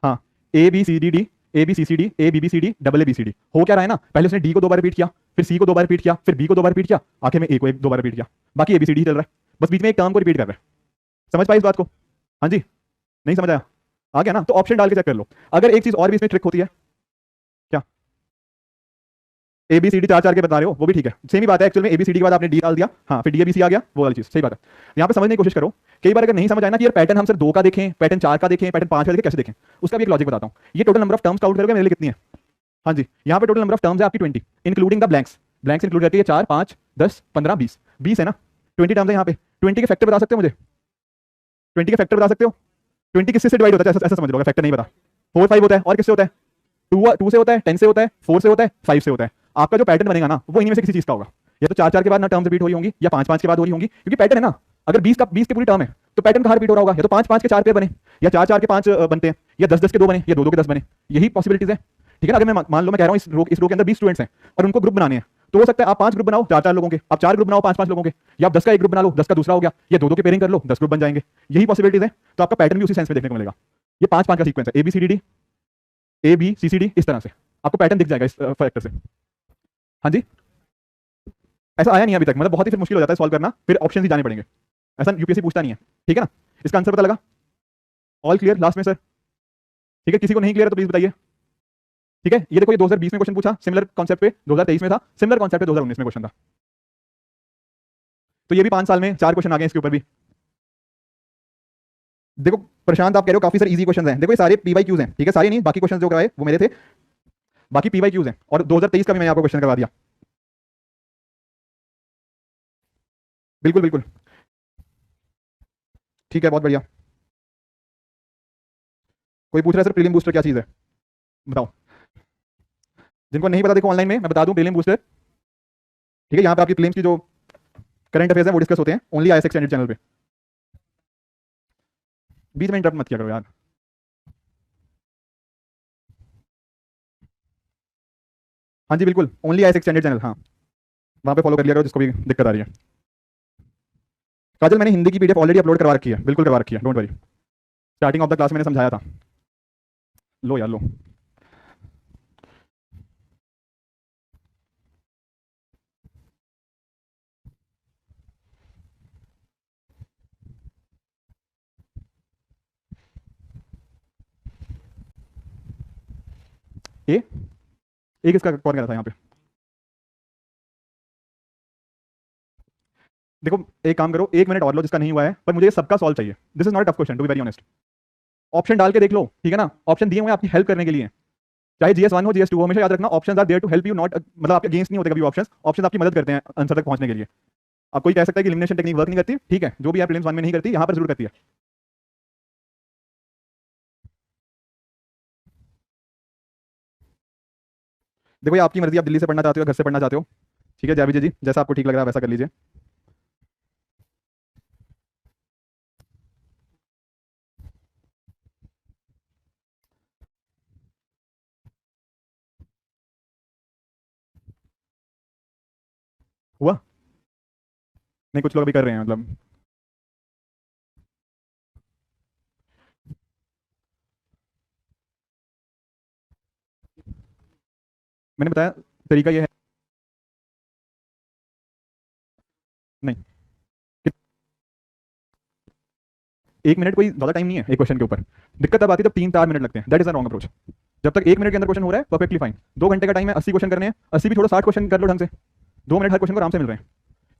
हाँ, ABCDD, ABCCD, ABBCD, ABCD, हो क्या रहा है ना, पहले उसने D को 2 बार रिपीट किया, फिर C को 2 बार रिपीट किया, फिर B को 2 बार रिपीट किया, आखिर में A को 2 बार रिपीट किया, बाकी ABCD ही चल रहा है, बस बीच में एक टर्म को रिपीट कर रहा है। समझ पाई इस बात को? हाँ जी, नहीं समझ आया? आ गया ना? तो ऑप्शन डाल के चेक कर लो। अगर एक चीज और भी इसमें ट्रिक होती है, क्या? ABCD 4 4 के बता रहे हो, वो भी ठीक है, सेम ही बात है एक्चुअल में। ABCD के बाद आपने D डाल दिया, हाँ, फिर DABC आ गया, वो वाली चीज सही बात है। यहाँ पे समझने की कोशिश करो। कई बार अगर नहीं समझ आए ना कि यार पैटर्न हम सिर्फ 2 का देखें, पैटर्न 4 का देखें, पैटर्न 5 का देखें, कैसे देखें, उसका भी एक लॉजिक बताता हूँ। ये total number of terms count करोगे मेरे लिए कितनी है? हाँ जी, यहाँ पे टोटल नंबर ऑफ टर्म्स है आपकी 20, including the blanks. Blanks include करके ये 4 5 10 15 20, 20 है ना? 20 टर्म्स है यहाँ पे। 20 के फैक्टर बता सकते हो मुझे? 20 के फैक्टर बता सकते हो? 20 किससे डिवाइड होता है? ऐसा समझ लो, फैक्टर नहीं बता। 4 5 होता है, और किससे होता है? 2 से होता है, 10 से होता है, 4 से होता है, 5 से होता है। आपका जो पैटर्न बनेगा ना, वो इन्हीं में से किसी चीज का होगा। या तो 4 4 के बाद ना टर्म्स रिपीट हो रही होंगी, या 5 5 के बाद हो रही होंगी, क्योंकि पैटर्न है ना। अगर 20 की पूरी टर्म है तो पैटर्न कहाँ रिपीट हो रहा होगा? या तो 5 5 के 4 पेयर बने, या 4 4 के 5 बनते हैं, या 10 10 के 2 बने, या 2 2 के 10 बने। यही पॉसिबिलिटीज है, ठीक है ना? अगर मैं मान लो मैं कह रहा हूँ इस रो के अंदर 20 स्टूडेंट्स हैं और उनको ग्रुप बनाने हैं, तो हो सकता है आप 5 ग्रुप बनाओ 4 4 लोगों के, आप 4 ग्रुप बनाओ 5 5 लोगों के, या आप 10 का एक ग्रुप बना लो 10 का दूसरा हो गया, या 2 2 के पेयरिंग कर लो 10 ग्रुप बन जाएंगे। यही पॉसिबिलिटीज है, तो आपका पैटर्न भी उसी सेंस में देखने को मिलेगा। ये 5 5 का सीक्वेंस है, ABCDD, ABCCD, इस तरह से आपको पैटर्न दिख जाएगा इस फैक्टर से। हाँ जी, ऐसा आया नहीं अभी तक, मतलब बहुत ही फिर मुश्किल हो जाता है सॉल्व करना, फिर ऑप्शन ही जाने पड़ेंगे, ऐसा यूपीएससी पूछता नहीं है, ठीक है ना? इसका आंसर पता लगा? ऑल क्लियर लास्ट में सर? ठीक है, किसी को नहीं क्लियर है तो प्लीज बताइए। ठीक है, ये देखो, ये 2020 में क्वेश्चन पूछा सिमिलर कॉन्सेप्ट पे, 2023 में था सिमिलर कॉन्सेप्ट पे, 2019 में क्वेश्चन था। तो ये भी 5 साल में 4 क्वेश्चन आ गए इसके ऊपर भी। देखो प्रशांत, आप कह रहे हो काफी सारे इजी क्वेश्चन हैं, देखो ये सारे PYQs हैं, ठीक है, सारे नहीं, बाकी क्वेश्चन जो कराए वो मेरे थे, बाकी PYQs हैं, और 2023 का भी मैंने आपको क्वेश्चन करवा दिया। बिल्कुल बिल्कुल, ठीक है, बहुत बढ़िया। कोई पूछ रहा है सर प्रीलिम बूस्टर क्या चीज है, बताओ। जिनको नहीं पता देखो ऑनलाइन में मैं बता दूं, प्रीलिम बूस्टर, ठीक है, यहाँ पे आपकी प्रीलिम्स की जो करंट अफेयर्स है वो डिस्कस होते हैं ओनली IAS एक्सटेंडेड चैनल पे। बीच में इंटरप्ट मत किया करो यार। हाँ जी बिल्कुल, ओनली IAS एक्सटेंडेड चैनल, हाँ, वहाँ पे फॉलो कर लिया करो जिसको भी दिक्कत आ रही है। काजल, मैंने हिंदी की PDF ऑलरेडी अपलोड करवा रखी है, बिल्कुल करवा रखी है, don't worry. Starting of the class मैंने समझाया था। लो यार लो। ए एक इसका कौन कह रहा था यहाँ पे? देखो एक काम करो, 1 मिनट और लो जिसका नहीं हुआ है, पर मुझे ये सबका सॉल्व चाहिए। This is not tough question to be very honest. Option डाल के देख लो, ठीक है ना? ऑप्शन दिए हुए हैं आपकी हेल्प करने के लिए, चाहे GS1 हो GS2 हो, हमेशा याद रखना options are there to help you, not मतलब आपके अगेंस्ट नहीं होते कभी ऑप्शंस। ऑप्शंस आपकी मदद करते हैं आंसर तक पहुंचने के लिए। आप कोई कह सकता है कि एलिमिनेशन टेक्निक वर्क नहीं करती, ठीक है, जो भी है प्रीलिम्स 1 में नहीं करती, यहाँ पर जरूर करती है। देखो ये आपकी मर्जी, आप दिल्ली से पढ़ना चाहते हो, घर से पढ़ना चाहते हो, ठीक है, जय विजय जी, जैसा आपको ठीक लग रहा है वैसा कर लीजिए। हुआ नहीं? कुछ लोग अभी कर रहे हैं मतलब। मैंने बताया तरीका ये है। नहीं, कि 1 मिनट कोई ज्यादा टाइम नहीं है एक क्वेश्चन के ऊपर। दिक्कत तब आती है जब 3-4 मिनट लगते हैं। That is a wrong approach. जब तक 1 मिनट के अंदर क्वेश्चन हो रहा है परफेक्टली फाइन। 2 घंटे का टाइम है, 80 क्वेश्चन करने हैं, 80 भी छोड़ो, 60 क्वेश्चन कर लो ढंग से। 2 मिनट हर क्वेश्चन को आराम से मिल रहे हैं।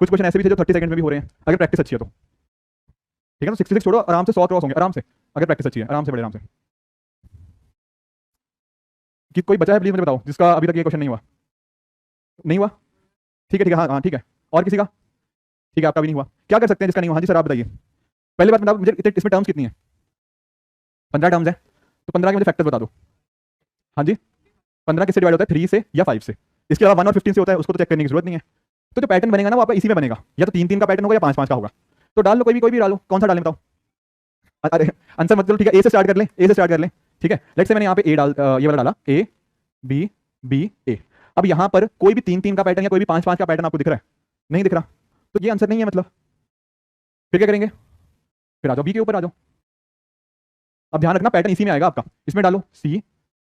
कुछ क्वेश्चन ऐसे भी थे जो 30 सेकंड में भी हो रहे हैं अगर प्रैक्टिस अच्छी है तो। ठीक है, तो 66 छोड़ो, आराम से 100 क्रॉस होंगे आराम से, अगर प्रैक्टिस अच्छी है, आराम से, बड़े आराम से। कि कोई बचा है प्लीज मुझे बताओ जिसका अभी तक ये क्वेश्चन नहीं हुआ। नहीं हुआ? ठीक है ठीक है, हाँ हाँ ठीक है। और किसी का? ठीक है, आपका भी नहीं हुआ। क्या कर सकते हैं जिसका नहीं हुआ? हाँ जी सर, आप बताइए। पहले बात बताओ मुझे, इसमें टर्म्स कितनी है? 15 टर्म्स है, तो 15 के मुझे फैक्टर्स बता दो। हाँ जी, 15 किससे डिवाइड होता है? 3 से या 5 से। इसके अलावा 1 और 15 से होता है, उसको तो चेक करने की जरूरत नहीं है। तो जो पैटर्न बनेगा ना वो आपका इसी में बनेगा, या तो 3-3 का पैटर्न होगा या 5-5 का होगा। तो डाल लो, कोई भी डालो। कौन सा डालें बताओ? अरे आंसर मत चलो, ठीक है, ए से स्टार्ट कर लें, ए से स्टार्ट कर लें। ठीक है, लेट्स से मैंने यहाँ पे ए डाल ये वाला डाला, ए बी बी ए। अब यहाँ पर कोई भी 3-3 का पैटर्न या कोई भी 5-5 का पैटर्न आपको दिख रहा है? नहीं दिख रहा, तो ये आंसर नहीं है मतलब। फिर क्या करेंगे? फिर आ जाओ बी के ऊपर आ जाओ। अब ध्यान रखना पैटर्न इसी में आएगा आपका। इसमें डालो सी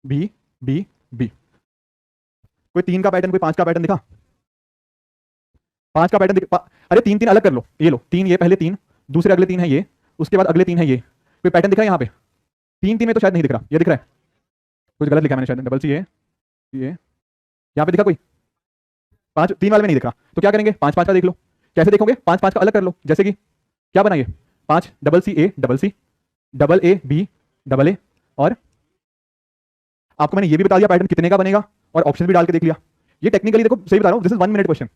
बी बी बी। कोई 3 का पैटर्न, कोई 5 का पैटर्न दिखा? 5 का पैटर्न अरे 3-3 अलग कर लो, ये लो 3, ये पहले 3, दूसरे अगले 3 है ये, उसके बाद अगले 3 है ये। कोई पैटर्न दिख रहा है यहाँ पे? 3-3 में तो शायद नहीं दिख रहा, ये दिख रहा है? कुछ गलत लिखा मैंने शायद, डबल सी ये यहाँ पे दिखा कोई? 5-3 वाले में नहीं दिख रहा, तो क्या करेंगे? 5-5 का देख लो। कैसे देखोगे? 5-5 का अलग कर लो, जैसे कि क्या बनाइए? 5 double C double A B double A. और आपको मैंने ये भी बता दिया पैटर्न कितने का बनेगा, और ऑप्शन भी डाल के देख लिया। ये टेक्निकली देखो सही बता रहा हूँ, this is 1 minute question.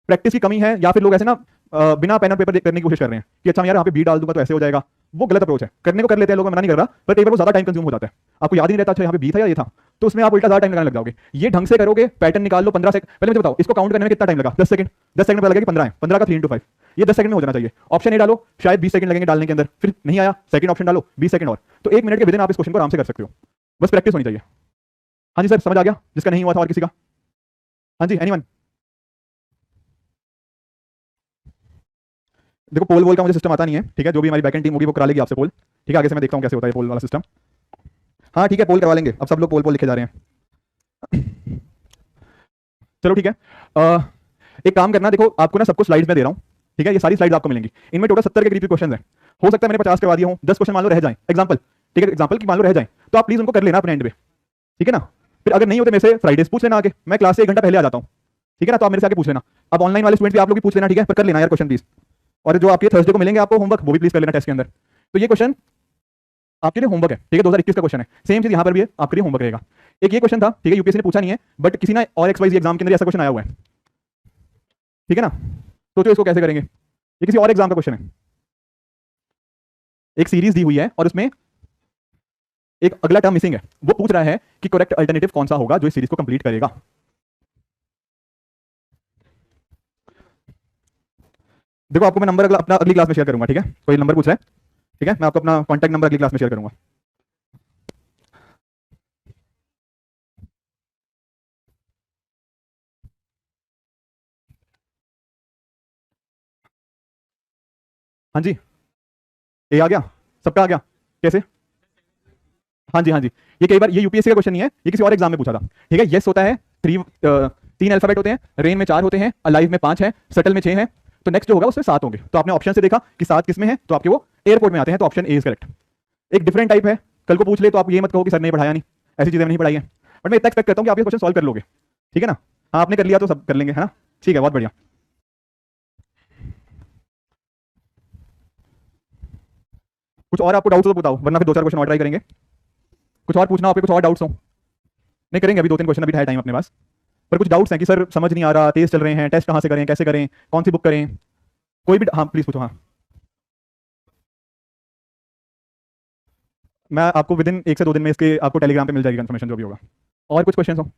Practice की कमी है, या फिर लोग ऐसे ना बिना पेन और पेपर करने की कोशिश कर रहे हैं कि अच्छा मैं यार यहाँ पे बी डाल दूंगा तो ऐसे हो जाएगा। वो गलत अप्रोच है। करने को कर लेते हैं लोग, मैं मना नहीं कर रहा, पर पेपर को ज्यादा टाइम कंज्यूम हो जाता है। आपको याद ही नहीं रहता अच्छा यहाँ पे बी था या ये था, तो उसमें आप उल्टा ज्यादा टाइम लगाने लग जाओगे। ये ढंग से करोगे, पैटर्न निकाल लो 15 सेकंड। पहले मुझे बताओ इसको काउंट करने में कितना टाइम लगा? 10 सेकंड। 10 सेकंड में लगेगा कि 15 है, 15 का 3 into 5, ये 10 सेकंड में हो जाना चाहिए। ऑप्शन ए डालो, शायद 20 सेकंड लगेंगे डालने के अंदर, फिर नहीं आया सेकंड ऑप्शन डालो 20 सेकंड और, तो 1 मिनट के विदिन आप इस क्वेश्चन को आराम से कर सकते हो। बस प्रैक्टिस होनी चाहिए। हाँ जी सर, समझ आ गया? जिसका नहीं हुआ था और किसी का? हाँ जी, एनीवन? देखो पोल वोल का मुझे सिस्टम आता नहीं है, ठीक है, जो भी हमारी बैकएंड टीम होगी वो करा लेगी आपसे पोल। ठीक है, आगे से मैं देखता हूँ कैसे होता है पोल वाला सिस्टम। हाँ ठीक है, पोल करवा लेंगे, अब सब लोग पोल लिखे जा रहे हैं। चलो ठीक है, एक काम करना, देखो आपको ना सबको स्लाइड्स में दे रहा हूँ, ठीक है, ये सारी स्लाइड्स आपको मिलेंगी। इनमें टोटल 70 के करीब क्वेश्चन है। हो सकता है मैंने 50 करवा दिया हूँ, 10 क्वेश्चन मान लो रह जाए, एग्जाम्पल, ठीक है, एग्जाम्पल की मान लो रह जाए, तो आप प्लीज उनको कर लेना अपने एंड पे, ठीक है ना। फिर अगर नहीं होते मेरे से फ्राइडेज पूछ लेना आगे, मैं क्लास से 1 घंटा पहले आ जाता हूँ, ठीक है ना, तो आप मेरे से आगे पूछ लेना। अब ऑनलाइन वाले स्टूडेंट भी आप लोग भी पूछ लेना, ठीक है, पर कर लेना यार क्वेश्चन प्लीज। और जो आपके थर्सडे को मिलेंगे आपको होमवर्क, वो भी प्लीज कर लेना टेस्ट के अंदर। तो ये क्वेश्चन आपके लिए होमवर्क है, ठीक है, 2021 का क्वेश्चन है। सेम चीज यहाँ पर भी है, आपके लिए होमवर्क रहेगा। एक ये क्वेश्चन था, ठीक है, यूपीएससी ने पूछा नहीं है, बट किसी ना और XYZ एग्जाम के अंदर ऐसा क्वेश्चन आया हुआ है, ठीक है ना। सोचो इसको कैसे करेंगे, ये किसी और एग्जाम का क्वेश्चन है। एक सीरीज दी हुई है और उसमें एक अगला टर्म मिसिंग है, वो पूछ रहा है कि करेक्ट अल्टरनेटिव कौन सा होगा जो इस सीरीज को कंप्लीट करेगा। देखो आपको मैं नंबर अपना अगली क्लास में शेयर करूंगा, ठीक है, कोई नंबर पूछ रहा है, ठीक है, मैं आपको अपना कॉन्टैक्ट नंबर अगली क्लास में शेयर करूंगा। हाँ जी, ए आ गया, सबका आ गया? कैसे? हाँ जी हाँ जी, ये कई बार ये यूपीएससी का क्वेश्चन नहीं है, ये किसी और एग्जाम में पूछा था, ठीक है। यस होता है 3 अल्फाबेट होते हैं, रेन में 4 होते हैं, अलाइव में 5 है, सटल में 6 है, तो नेक्स्ट जो होगा उसमें 7 होंगे। तो आपने ऑप्शन से देखा कि 7 किस में है, तो आपके वो एयरपोर्ट में आते हैं, तो ऑप्शन ए इज करेक्ट। एक डिफरेंट टाइप है, कल को पूछ ले तो आप ये मत कहो कि सर ने पढ़ाया नहीं, ऐसी चीजें नहीं पढ़ाई है, बट मैं इतना एक्सपेक्ट करता हूँ कि आप ये क्वेश्चन सॉल्व कर लोगे, ठीक है ना। हाँ आपने कर लिया तो सब कर लेंगे, है ना, ठीक है, बहुत बढ़िया। कुछ और आपको डाउट्स हो तो बताओ, वरना फिर 2-4 क्वेश्चन और ट्राई करेंगे। कुछ और पूछना, आपके कुछ और डाउट्स हो? नहीं करेंगे अभी 2-3 क्वेश्चन, अभी है टाइम अपने पास, पर कुछ डाउट्स हैं कि सर समझ नहीं आ रहा, तेज चल रहे हैं, टेस्ट कहाँ से करें, कैसे करें, कौन सी बुक करें, कोई भी, हाँ प्लीज पूछो। हाँ मैं आपको विदिन 1 से 2 दिन में इसके आपको टेलीग्राम पे मिल जाएगी कंफर्मेशन जो भी होगा। और कुछ क्वेश्चन हो?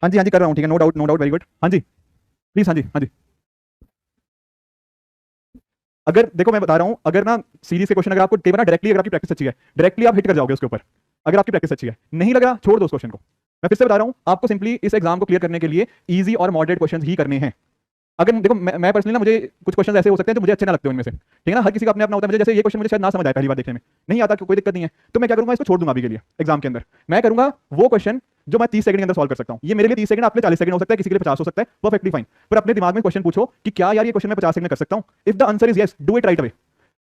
हाँ जी कर रहा हूँ, ठीक है, no doubt no doubt, very good. हाँ जी प्लीज, हाँ जी हाँ जी। अगर देखो मैं बता रहा हूँ, अगर ना सीरीज के क्वेश्चन अगर आपको पेपर ना डायरेक्टली, अगर आपकी प्रैक्टिस अच्छी है डायरेक्टली आप हिट कर जाओगे उसके ऊपर, अगर आपकी प्रैक्टिस अच्छी है, नहीं लग रहा छोड़ दो उस क्वेश्चन को, मैं फिर से बता रहा हूं, आपको सिंपली इस एग्जाम को क्लियर करने के लिए इजी और मॉडरेट क्वेश्चन ही करने हैं। अगर देखो मैं पर्सनली ना, मुझे कुछ क्वेश्चन ऐसे हो सकते हैं जो मुझे अच्छे ना लगते हो इनमें से, ठीक है ना, हर किसी का अपने अपना होता है। मुझे जैसे ये क्वेश्चन मुझे शायद ना समझ आए पहली बार देखने में, नहीं आता, कोई दिक्कत नहीं है, तो मैं क्या करूंगा, इसको छोड़ दूंगा अभी के लिए। एग्जाम के अंदर मैं करूंगा वो क्वेश्चन जो मैं 30 सेकंड के अंदर सॉल्व कर सकता हूं। ये मेरे लिए 30 सेकंड, आपके 40 सेकंड हो सकता है, किसी के लिए 50 हो सकता है, परफेक्टली फाइन। पर अपने दिमाग में क्वेश्चन पूछो कि क्या यार ये क्वेश्चन मैं 50 सेकंड में कर सकता हूं। If the answer is yes, do it right away.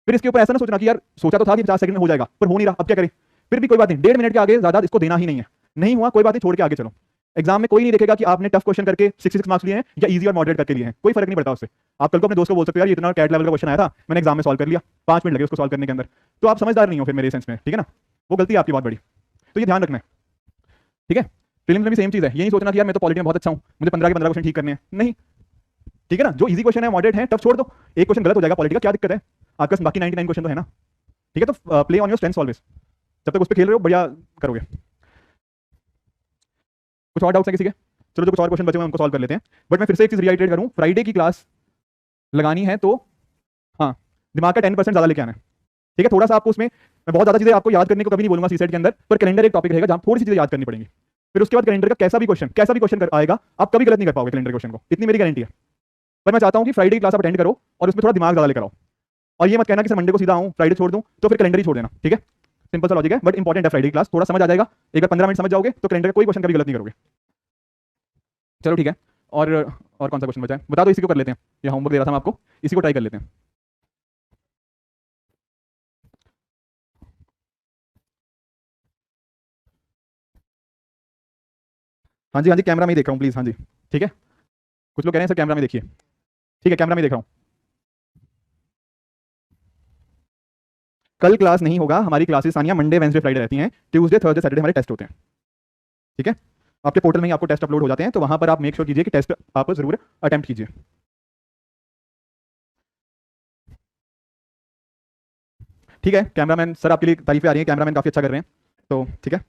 फिर इसके ऊपर ऐसा ना सोचना कि यार सोचा तो था कि 50 सेकंड में हो जाएगा, पर हो नहीं रहा, अब क्या करें। फिर भी कोई बात नहीं, 1.5 मिनट के आगे ज्यादा इसको देना ही नहीं है। नहीं हुआ कोई बात नहीं, छोड़ के आगे चलो। एग्जाम में कोई नहीं देखेगा कि आपने टफ क्वेश्चन करके 66 मार्क्स लिए हैं या इजी और मॉडरेट करके लिए हैं, कोई फर्क नहीं पड़ता उससे। आप कल को अपने दोस्त को बोल सकते हो यार ये इतना कैट लेवल का क्वेश्चन आया था, मैंने एग्जाम में सॉल्व कर लिया, 5 मिनट लगे उसको सॉल्व करने के अंदर, तो आप समझदार नहीं हो फिर मेरे सेंस में, ठीक है ना। वो गलती है आपकी बहुत बड़ी, तो ये ध्यान रखना है, ठीक है। प्रीलिम्स में भी सेम चीज है, ये नहीं सोचना कि यार मैं तो पॉलिटी में बहुत अच्छा हूं, मुझे 15 के 15 क्वेश्चन ठीक करने हैं, नहीं, ठीक है ना। जो इजी क्वेश्चन है, मॉडरेट है, टफ छोड़ दो। एक क्वेश्चन गलत हो जाएगा पॉलिटी का, क्या दिक्कत है, आपके पास बाकी 99 क्वेश्चन तो है ना, ठीक है। तो play on your strengths always, जब तक उस पर खेल रहे हो बढ़िया करोगे। कुछ और डाउट्स है किसी के? चलो जो कुछ और क्वेश्चन बचे हुए हैं उनको सॉल्व कर लेते हैं। बट मैं फिर से एक चीज रिआइटरेट करूं, फ्राइडे की क्लास लगानी है तो हाँ, दिमाग का 10% ज्यादा लेके आना है, ठीक है। थोड़ा सा आपको उसमें, मैं बहुत ज्यादा चीजें आपको याद करने को कभी नहीं बोलूंगा सीसेट के अंदर, पर कैलेंडर एक टॉपिक रहेगा जहां थोड़ी सी चीजें याद करनी पड़ेंगी। फिर उसके बाद कैलेंडर का कैसा भी क्वेश्चन आएगा, आप कभी गलत नहीं कर पाओगे कैलेंडर क्वेश्चन को, इतनी मेरी गारंटी है। पर मैं चाहता हूं कि फ्राइडे की क्लास आप अटेंड करो और उसमें थोड़ा दिमाग ज्यादा लेकर आओ, और ये मत कहना कि सर मंडे को सीधा आऊं फ्राइडे छोड़ दूं, तो फिर कैलेंडर ही छोड़ देना, ठीक है। सिंपल सा लॉजिक है, बट इंपॉर्टेंट है फ्राइडे की क्लास, थोड़ा समझ आ जाएगा। एक बार 15 मिनट समझ जाओगे तो कैलेंडर का कोई क्वेश्चन कभी गलत नहीं करोगे। चलो ठीक है, और कौन सा क्वेश्चन बचा है बता दो, इसी को कर लेते हैं। ये होमवर्क दे रहा था मैं आपको, इसी को ट्राई कर लेते हैं। हाँ जी हाँ जी, कैमरा में ही देख रहा हूँ प्लीज, हाँ जी, ठीक है। कुछ लोग कह रहे हैं सर कैमरा में देखिए, ठीक है, कैमरा में देख रहा हूँ। कल क्लास नहीं होगा, हमारी classes Sania Monday Wednesday Friday रहती हैं, ट्यूसडे थर्सडे सैटरडे हमारे टेस्ट होते हैं, ठीक है। आपके पोर्टल में ही आपको टेस्ट अपलोड हो जाते हैं, तो वहां पर आप मेक श्योर कीजिए कि टेस्ट आप जरूर अटेम्प्ट कीजिए। ठीक है, कैमरामैन सर आपके लिए तारीफें आ रही हैं, कैमरामैन काफी अच्छा कर रहे हैं, तो ठीक है।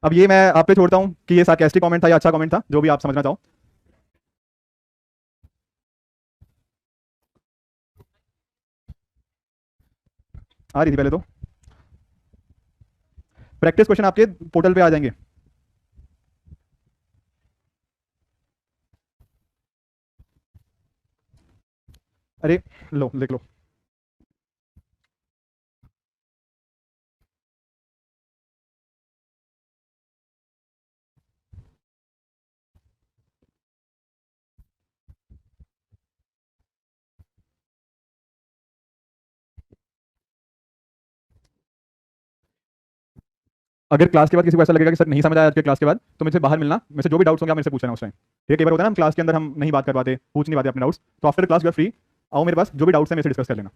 अब ये मैं आप पे छोड़ता हूँ कि ये सार्कास्टिक कमेंट था या अच्छा कमेंट था, जो भी आप समझना चाहो। आ रही थी पहले तो, प्रैक्टिस क्वेश्चन आपके पोर्टल पे आ जाएंगे। अरे लो देख लो, अगर क्लास के बाद किसी को ऐसा लगेगा कि सर नहीं समझ आया आज के क्लास के बाद, तो मुझसे बाहर मिलना, मुझसे जो भी डाउट्स होंगे आप मेरे से पूछना उस टाइम, ठीक है। कई बार होता है ना, हम क्लास के अंदर हम नहीं बात कर पाते, पूछ नहीं पाते अपने डाउट्स, तो after class you are free, आओ मेरे पास, जो भी डाउट्स है मेरे से डिस्कस कर लेना,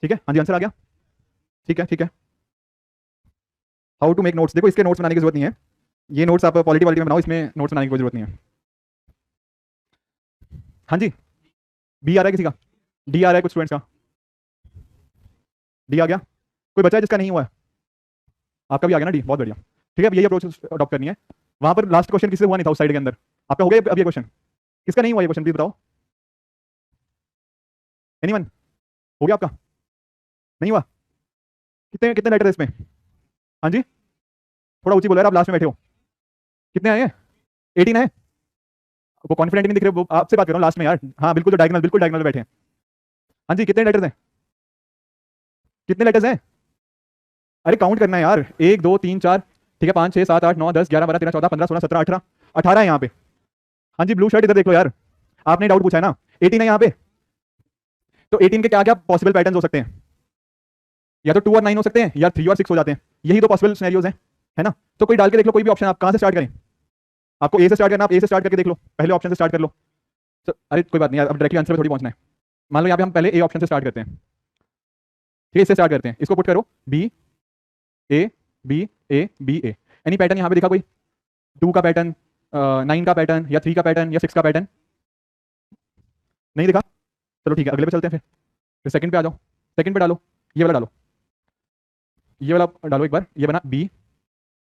ठीक है। हाँ जी, आंसर आ गया, ठीक है ठीक है। हाउ टू मेक नोट्स, देखो इसके नोट्स बनाने की जरूरत नहीं है, ये नोट्स आप पॉलिटी में बनाओ, इसमें नोट्स बनाने की कोई जरूरत नहीं है। हाँ जी, बी आ रहा है किसी का, डी आ रहा है कुछ स्टूडेंट्स का, डी आ गया, कोई बचा है जिसका नहीं हुआ है? आपका भी आ गया ना डी, बहुत बढ़िया, ठीक है। अब यही अप्रोच अडॉप्ट करनी है। वहां पर लास्ट क्वेश्चन किसी से हुआ नहीं था उस साइड के अंदर, आपका हो गया अब ये क्वेश्चन, किसका नहीं हुआ ये क्वेश्चन प्लीज बताओ। एनीवन, हो गया आपका, नहीं हुआ? कितने कितने लेटर है इसमें? हाँ जी, थोड़ा ऊंची बोलो यार, आप लास्ट में बैठे हो। कितने आए हैं? 18 है, वो कॉन्फिडेंट नहीं दिख रहे, वो आपसे बात कर रहा हूँ लास्ट में यार, हाँ बिल्कुल, जो डायगोनल, बिल्कुल डायगोनल में बैठे हैं। हाँ जी, कितने लेटर्स हैं? कितने लेटर्स हैं? अरे काउंट करना है यार, 1 2 3 4, ठीक है, 5 6 7 8 9 10 11 12 13 14 15 16 17 18, 18 है यहाँ पे। हाँ जी, ब्लू शर्ट इधर देख लो यार, आपने डाउट पूछा है ना, 18 है यहाँ पे। तो 18 के क्या क्या पॉसिबल पैटर्न हो सकते हैं? या तो 2 और 9 हो सकते हैं, या 3 और 6 हो जाते हैं, यही तो पॉसिबल सिनेरियोज हैं, है ना। तो कोई डाल के देख लो, कोई भी ऑप्शन, आप कहाँ से स्टार्ट करें? आपको ए से स्टार्ट करना, आप ए से स्टार्ट करके देख लो, पहले ऑप्शन से स्टार्ट कर लो। तो अरे कोई बात नहीं यार, अब डायरेक्टली आंसर पे थोड़ी पहुंचना है। मान लो यहाँ पे हम पहले ए ऑप्शन से स्टार्ट करते हैं, ठीक है, इससे स्टार्ट करते हैं, इसको पुट करो, B A B A B A. Any pattern यहाँ पे दिखा कोई? 2 का पैटर्न, 9 का पैटर्न, या 3 का पैटर्न, या 6 का पैटर्न? नहीं दिखा? चलो ठीक है, अगले पे चलते हैं फिर सेकंड पे आ जाओ, सेकंड पे डालो, ये वाला डालो, ये वाला डालो एक बार, ये बना बी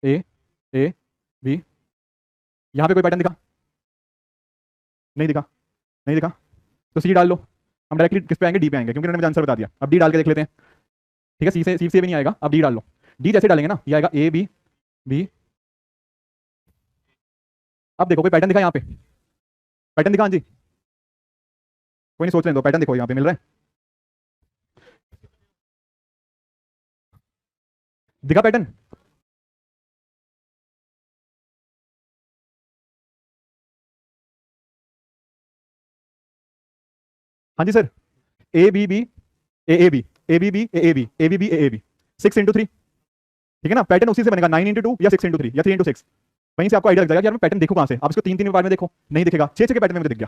ए बी। यहाँ पे कोई पैटर्न दिखा? नहीं दिखा, नहीं दिखा, तो सी डाल लो। हम डायरेक्टली किस पे आएंगे? डी पे आएंगे, क्योंकि उन्होंने मुझे आंसर बता दिया। अब डी डाल के देख लेते हैं, ठीक है, सी से भी नहीं आएगा, अब डी डाल लो। डी जैसे डालेंगे ना, ये आएगा ए बी बी। अब देखो कोई पैटर्न दिखा यहाँ पे, पैटर्न दिखा। हाँ जी, कोई नहीं, सोच लें, दो पैटर्न देखो यहाँ पे मिल रहा है, दिखा पैटर्न? हाँ जी sir, A B B A B A B B A B A B B A B 6 into 3, ठीक है ना? पैटर्न उसी से बनेगा, 9 into 2 या 6 into 3 या 3 into 6। वहीं से आपको आइडिया लग जाएगा कि यार मैं पैटर्न देखूं कहां से। आप इसको 3 बार में देखो, नहीं दिखेगा, 6 के पैटर्न में मुझे दिख गया।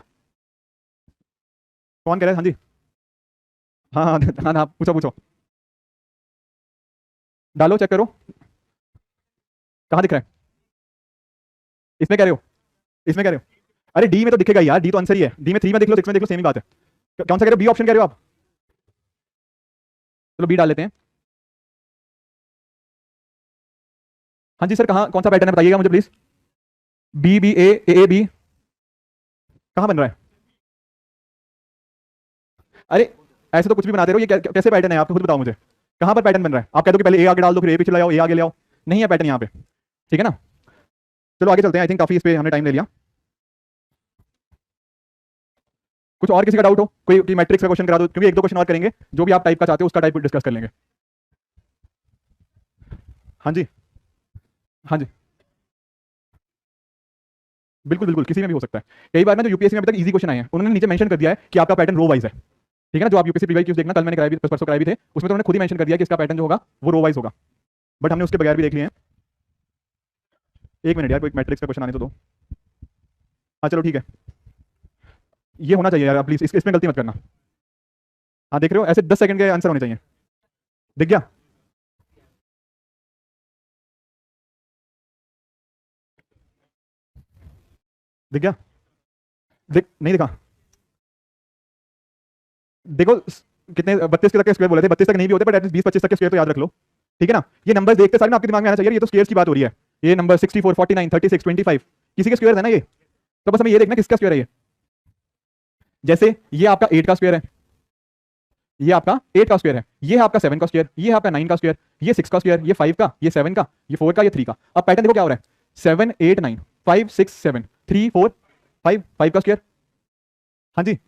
कौन कह रहा है? हाँ जी, हाँ हाँ हाँ हाँ, पूछो पूछो, डालो, चेक करो कहाँ दिख रहा है। इसमें कह रहे हो, इसमें कह रहे हो? अरे डी में तो दिखेगा यार, डी तो आंसर ही है। डी में 3 में देख लो, 6 में देख लो, सेम ही बात है। कौन सा कह रहे हो? बी ऑप्शन कह रहे हो आप? चलो बी डाल लेते हैं। हाँ जी सर, कहाँ, कौन सा पैटर्न है बताइएगा मुझे please. B B A B कहाँ बन रहा है? अरे ऐसे तो कुछ भी बनाते रहो, ये कैसे पैटर्न है? आप खुद बताओ मुझे, कहाँ पर पैटर्न बन रहा है? आप कह दो कि पहले ए आगे डाल दो, फिर ए पीछे ले आओ, ए आगे ले आओ, नहीं है पैटर्न यहाँ पे, ठीक है ना? चलो आगे चलते हैं, आई थिंक काफी इस पे हमने टाइम ले लिया। कुछ और किसी का डाउट हो, कोई मैट्रिक्स का क्वेश्चन करा दो, क्योंकि 1-2 क्वेश्चन और करेंगे, जो भी आप टाइप का चाहते हो उसका टाइप डिस्कस कर लेंगे। हाँ जी, हाँ जी, बिल्कुल बिल्कुल, किसी में भी हो सकता है। कई बार ना जो यूपीएससी में अभी तक इजी क्वेश्चन आए हैं, उन्होंने नीचे मेंशन कर दिया है कि आपका पैटर्न रो वाइज है, ठीक है ना? जो आप यूपीएससी प्रीवियस देखना, कल मैंने कराई भी, परसों कराई भी थे, उसमें तो उन्होंने खुद ही मेंशन कर दिया कि इसका पैटर्न जो होगा वो रो वाइज होगा, बट हमने उसके बगैर भी देख लिए हैं। एक मिनट यार, कोई मैट्रिक्स का क्वेश्चन आने तो दो। हाँ चलो ठीक है, ये होना चाहिए यार, प्लीज इसमें गलती मत करना। हाँ देख रहे हो, ऐसे 10 सेकंड के आंसर होने चाहिए। दिख गया? दिख गया? दिख नहीं दिखा? देखो कितने 32 के तक के स्क्वायर बोले थे, 32 तक नहीं भी होते, बट एटलीस्ट 20-25 तक के स्क्वायर तो याद रख लो, ठीक है ना? ये नंबर्स देखते सारे ना आपके दिमाग में आना चाहिए, ये तो स्क्वायर्स की बात हो रही है। ये नंबर 64, 49, 36, 25 किसी के स्क्वायर है ना ये, तो बस हमें ये देखना किसका स्क्वायर है ये। जैसे ये आपका 8 का स्क्वायर है, ये आपका 8 का स्क्वायर है, ये है आपका 7 का स्क्वायर, ये है आपका 9 का स्क्वायर, ये 6 का स्क्वायर, ये 5 का, ये 7 का, ये 4 का, ये 3 का। अब पैटर्न देखो क्या हो रहा है, 7 8 9 5 6 7 3 4 5, 5 का स्क्वायर। हाँ जी,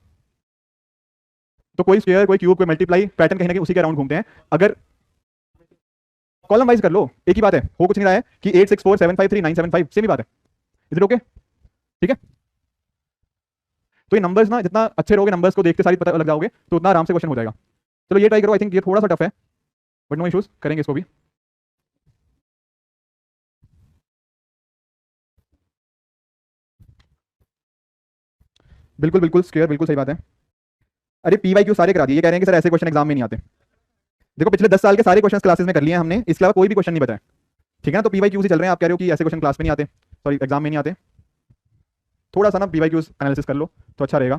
तो कोई स्क्वायर, कोई क्यूब, कोई मल्टीप्लाई, पैटर्न कहीं ना कहीं उसी के अराउंड घूमते हैं। अगर कॉलम वाइज कर लो, एक ही बात है, हो कुछ नहीं रहा है कि 8 6 4 7 5 3 9 7 5, सेम ही बात है। Is it okay? ठीक है, तो ये नंबर्स ना जितना अच्छे रहोगे, नंबर्स को देखते सारी पता लग जाओगे, तो उतना आराम से क्वेश्चन हो जाएगा। चलो ये ट्राई करो, आई थिंक ये थोड़ा सा टफ है, बट नो इश्यूज, करेंगे इसको भी। बिल्कुल बिल्कुल स्क्वायर, बिल्कुल सही बात है। अरे पी वाई क्यू सारे करा दिए, ये कह रहे हैं कि सर ऐसे क्वेश्चन एग्जाम में नहीं आते। देखो पिछले 10 साल के सारे क्वेश्चन क्लासेस में कर लिए हैं हमने, इसके अलावा कोई भी क्वेश्चन नहीं बताया, ठीक है ना? तो पी वाई क्यू से चल रहे हैं, आप कह रहे हो कि ऐसे क्वेश्चन क्लास में नहीं आते, सॉरी एग्जाम में नहीं आते। थोड़ा सा ना पी वाई क्यूज एनालिसिस कर लो तो अच्छा रहेगा।